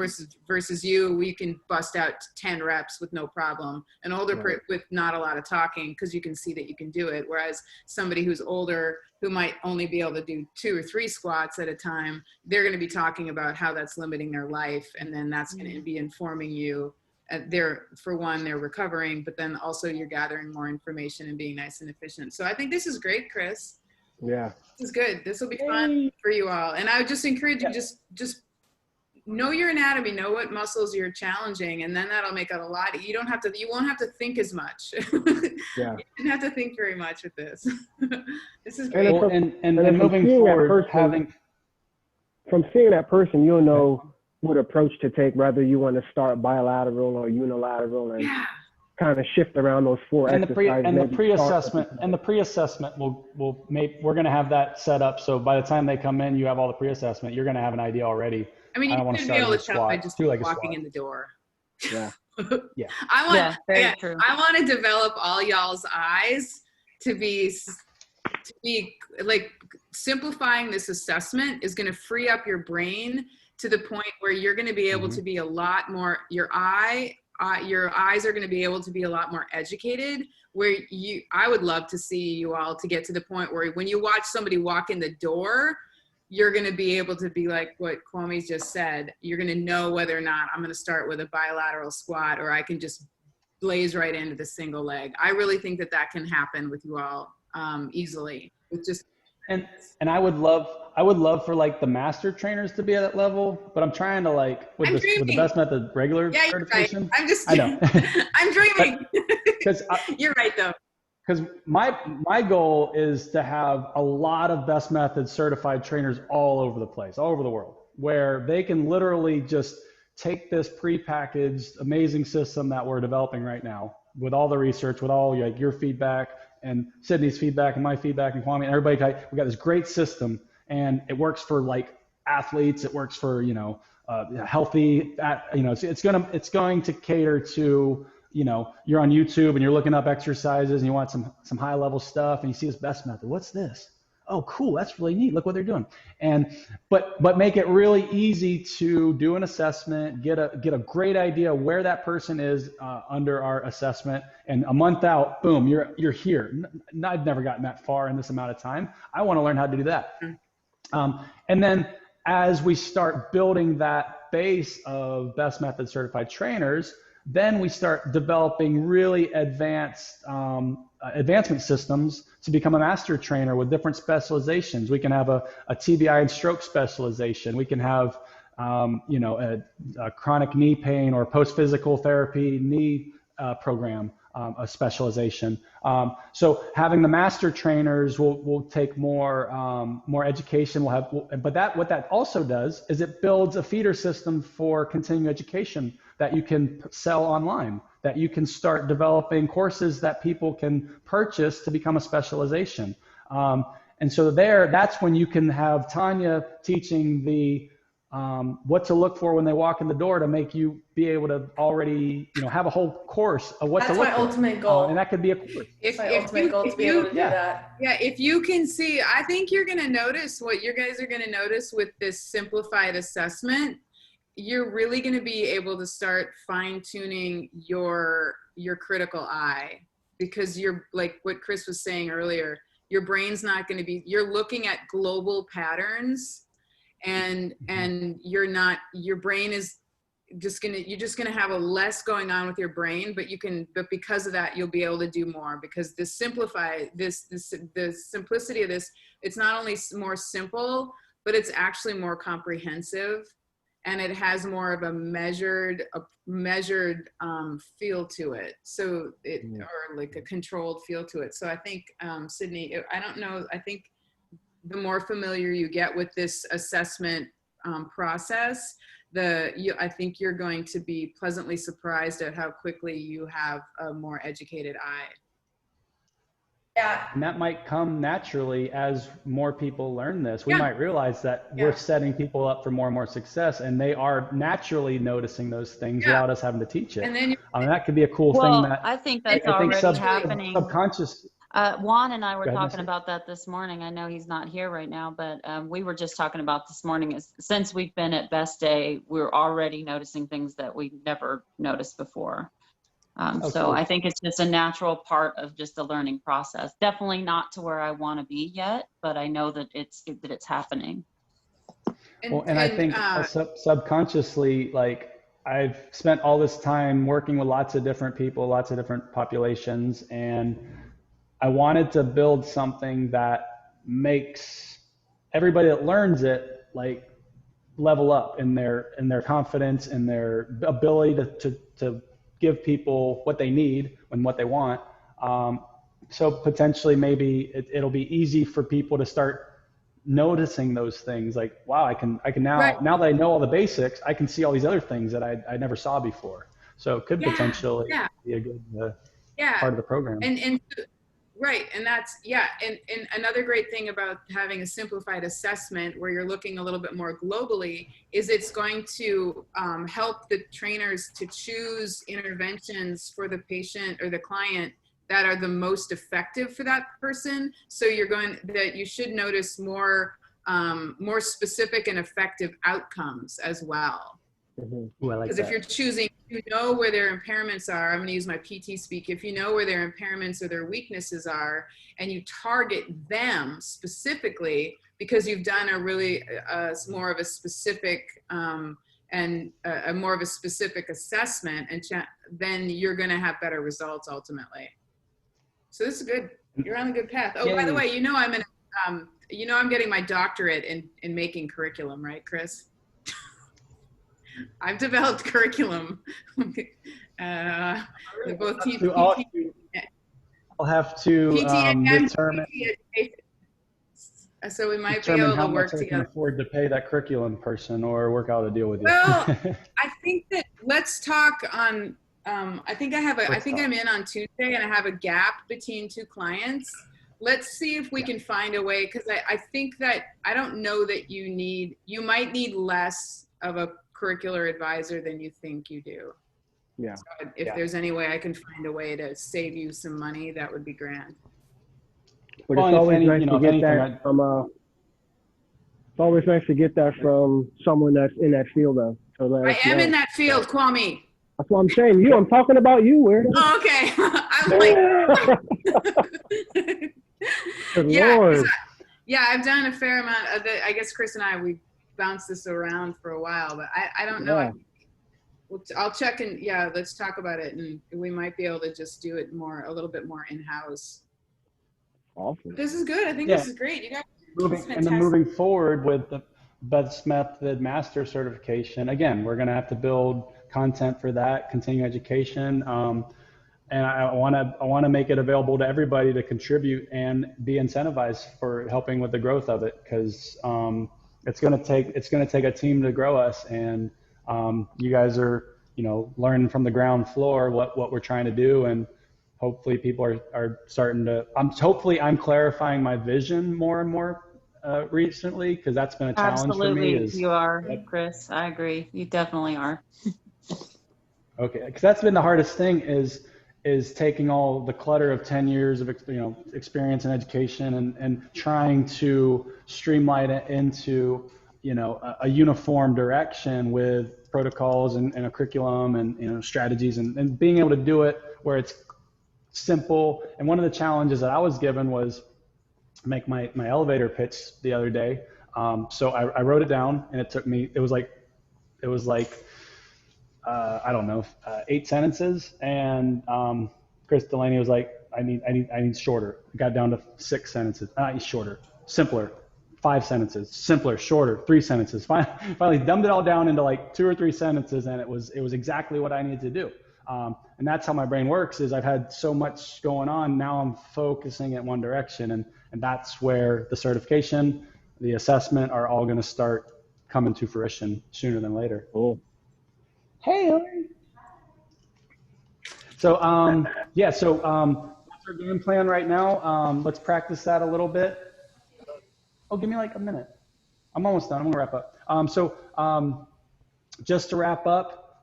versus you, we can bust out 10 reps with no problem. An older with not a lot of talking because you can see that you can do it. Whereas somebody who's older who might only be able to do 2 or 3 squats at a time, they're going to be talking about how that's limiting their life, and then that's going to be informing you. For one, they're recovering, but then also you're gathering more information and being nice and efficient. So I think this is great, Chris. Yeah, this is good. This will be fun for you all. And I would just encourage you just know your anatomy, know what muscles you're challenging, and then that'll make it a lot. You won't have to think as much. Yeah. You didn't have to think very much with this. This is great. well, and moving forward, from seeing that person, you'll know what approach to take, whether you want to start bilateral or unilateral, and kind of shift around those 4 exercises. And the pre-assessment we're going to have that set up. So by the time they come in, you have all the pre-assessment. You're going to have an idea already. I mean, you should be able to tell by just walking in the door. Yeah. Yeah. I want to develop all y'all's eyes to be like simplifying this assessment is going to free up your brain to the point where you're going to be able to be a lot more, your eyes are going to be able to be a lot more educated, where I would love to see you all to get to the point where when you watch somebody walk in the door, you're going to be able to be like what Kwame's just said. You're going to know whether or not I'm going to start with a bilateral squat, or I can just blaze right into the single leg. I really think that can happen with you all easily. With just and I would love for like the master trainers to be at that level, but I'm trying to like with the Best Method Regular certification. Right. I'm just I know. I'm dreaming. Because you're right though. Because my goal is to have a lot of Best Method certified trainers all over the place, all over the world, where they can literally just take this prepackaged amazing system that we're developing right now with all the research, with all like your feedback and Sydney's feedback and my feedback and Kwame and everybody. We got this great system, and it works for like athletes. It works for healthy. It's going to cater to you're on YouTube and you're looking up exercises and you want some high level stuff and you see this best method. What's this? Oh, cool. That's really neat. Look what they're doing. But make it really easy to do an assessment, get a great idea where that person is under our assessment, and a month out, boom, you're here. I've never gotten that far in this amount of time. I want to learn how to do that. And then as we start building that base of best method certified trainers, then we start developing really advanced advancement systems to become a master trainer with different specializations. We can have a TBI and stroke specialization. We can have a chronic knee pain or post-physical therapy knee program, a specialization. So having the master trainers will take more education. But what that also does is it builds a feeder system for continuing education that you can sell online, that you can start developing courses that people can purchase to become a specialization. And so that's when you can have Tanya teaching the what to look for when they walk in the door to make you be able to already, have a whole course of what to look for. That's my ultimate goal. And that could be a course. It's my ultimate goal to be able to do that. Yeah, if you can see, I think you're going to notice what you guys are going to notice with this simplified assessment. You're really going to be able to start fine-tuning your critical eye, because you're, like what Chris was saying earlier, your brain's not going to be, you're looking at global patterns, and your brain is you're just going to have a less going on with your brain, but because of that, you'll be able to do more, because the simplicity of this, it's not only more simple, but it's actually more comprehensive. And it has more of a measured feel to it. So or like a controlled feel to it. So I think, Sydney, I don't know, I think the more familiar you get with this assessment process, I think you're going to be pleasantly surprised at how quickly you have a more educated eye. Yeah. And that might come naturally as more people learn this. We might realize that we're setting people up for more and more success, and they are naturally noticing those things without us having to teach it. And then that could be a cool thing. That I think that's already happening. Subconscious. Juan and I were talking about that this morning. I know he's not here right now, but we were just talking about this morning. Since we've been at Best Day, we're already noticing things that we never noticed before. So I think it's just a natural part of just the learning process. Definitely not to where I want to be yet, but I know that it's happening. I think subconsciously, like, I've spent all this time working with lots of different people, lots of different populations, and I wanted to build something that makes everybody that learns it, like, level up in their confidence and their ability to give people what they need and what they want. So potentially maybe it'll be easy for people to start noticing those things, like, wow, I can now, now that I know all the basics, I can see all these other things that I never saw before. So it could potentially be a good part of the program. Right. And that's, and another great thing about having a simplified assessment where you're looking a little bit more globally is it's going to help the trainers to choose interventions for the patient or the client that are the most effective for that person. So you should notice more specific and effective outcomes as well. Because if you're choosing, you know where their impairments are. I'm going to use my PT speak. If you know where their impairments or their weaknesses are, and you target them specifically because you've done a really more of a specific more of a specific assessment, and then you're going to have better results ultimately. So this is good. You're on a good path. Oh, by the way, I'm getting my doctorate in making curriculum, right, Chris? I've developed curriculum. Both I'll have to determine. So we might be able to work together. I can afford to pay that curriculum person or work out a deal with you. Well, I think that let's talk on. I think I'm in on Tuesday, and I have a gap between two clients. Let's see if we can find a way, because I think that I don't know that you might need less of a curricular advisor than you think you do. Yeah. So if there's any way I can find a way to save you some money, that would be grand. But Well, it's and if always any, nice you know, to if get anything, that from it's always nice to get that from someone that's in that field though. So let I us am know. in that field, Kwame. That's what I'm saying. You, I'm talking about you, weirdo. Oh, okay. I'm like, Good yeah, 'cause Lord. yeah, I've done a fair amount of it. I guess Chris and we bounced this around for a while, but I don't know. Yeah. I'll check and yeah, let's talk about it, and we might be able to just do it a little bit more in-house. Awesome. This is good. I think Yeah. this is great. You guys, and then moving forward with the Best Method Master Certification, again, we're going to have to build content for that, continuing education. And I want to make it available to everybody to contribute and be incentivized for helping with the growth of it, because it's going to take a team to grow us, and you guys are, you know, learning from the ground floor what we're trying to do, and hopefully people are starting to. Hopefully I'm clarifying my vision more and more recently, because that's been a challenge for me. Absolutely, you are, Chris. I agree. You definitely are. Okay, because that's been the hardest thing is taking all the clutter of 10 years of experience in education and trying to streamline it into a uniform direction with protocols and a curriculum and strategies and being able to do it where it's simple. And one of the challenges that I was given was make my elevator pitch the other day. So I wrote it down, and it was like I don't know, 8 sentences. And Chris Delaney was like, I need shorter. I got down to 6 sentences. Shorter, simpler. 5 sentences, simpler, shorter, 3 sentences. Finally dumbed it all down into like 2 or 3 sentences, and it was exactly what I needed to do. And that's how my brain works. Is I've had so much going on. Now I'm focusing in one direction, and that's where the certification, the assessment are all going to start coming to fruition sooner than later. Cool. Hey, Hillary. So, what's our game plan right now? Let's practice that a little bit. Oh, give me like a minute. I'm almost done. I'm gonna wrap up. Just to wrap up,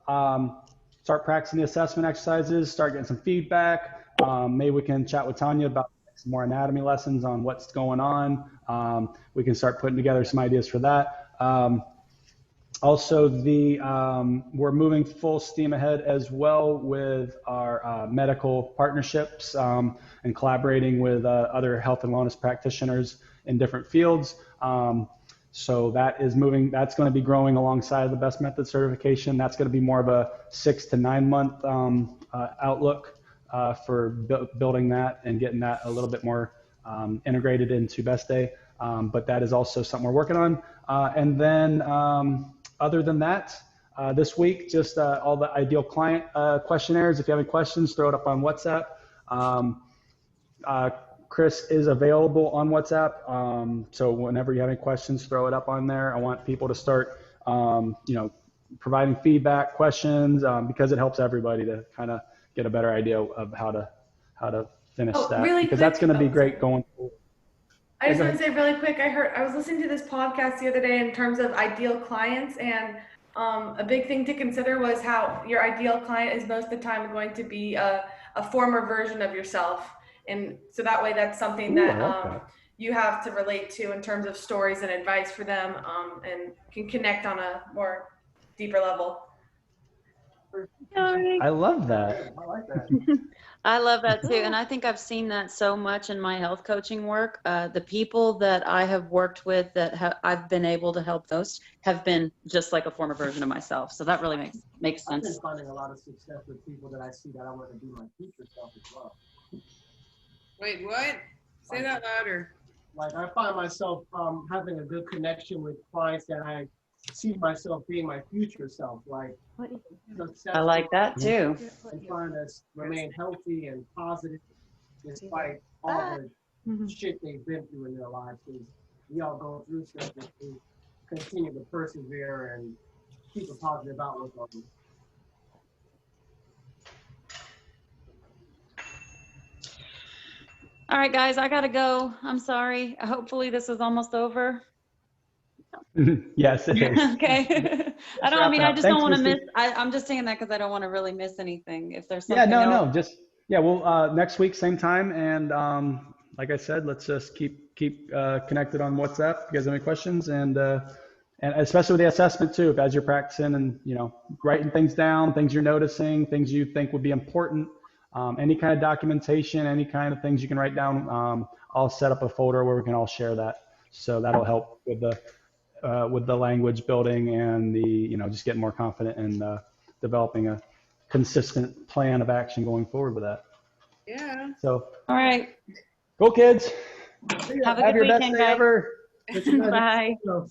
start practicing the assessment exercises, start getting some feedback. Maybe we can chat with Tanya about some more anatomy lessons on what's going on. We can start putting together some ideas for that. Also, we're moving full steam ahead as well with our medical partnerships and collaborating with other health and wellness practitioners in different fields. So that is moving. That's going to be growing alongside the Best Method certification. That's going to be more of a 6 to 9 month outlook for building that and getting that a little bit more integrated into Best Day. But that is also something we're working on. And then other than that, this week, just all the ideal client questionnaires. If you have any questions, throw it up on WhatsApp. Chris is available on WhatsApp. So whenever you have any questions, throw it up on there. I want people to start, providing feedback, questions, because it helps everybody to kind of get a better idea of how to finish that. Really because quick. that's going to be great going forward. I just want to say really quick, I was listening to this podcast the other day in terms of ideal clients, and a big thing to consider was how your ideal client is most of the time going to be a former version of yourself. And so that way that's something that you have to relate to in terms of stories and advice for them, and can connect on a more deeper level. I love that. I like that. I love that too. And I think I've seen that so much in my health coaching work. The people that I have worked with that I've been able to help most have been just like a former version of myself. So that really makes sense. I've been finding a lot of success with people that I see that I want to be my future self as well. Wait, what? Say that louder. Like I find myself having a good connection with clients that I see myself being my future self. Like I like that too. And trying to remain healthy and positive despite all the shit they've been through in their lives. Because we all go through stuff to continue to persevere and keep a positive outlook on it. All right, guys, I gotta go. I'm sorry. Hopefully this is almost over. Yes, it is. Okay. I don't, I mean, wrapping I up. just don't Thanks, want to Misty. miss, I'm just saying that because I don't want to really miss anything. If there's Yeah, something no, else. just, yeah, well, next week, same time. And like I said, let's just keep connected on WhatsApp if you guys have any questions. And especially with the assessment too, if as you're practicing and, you know, writing things down, things you're noticing, things you think would be important, any kind of documentation, any kind of things you can write down, I'll set up a folder where we can all share that. So that'll help with the language building and the, you know, just getting more confident and developing a consistent plan of action going forward with that. Yeah. So All right. go kids. Have a Have good your best weekend, day guys. ever. It's another- Bye. so-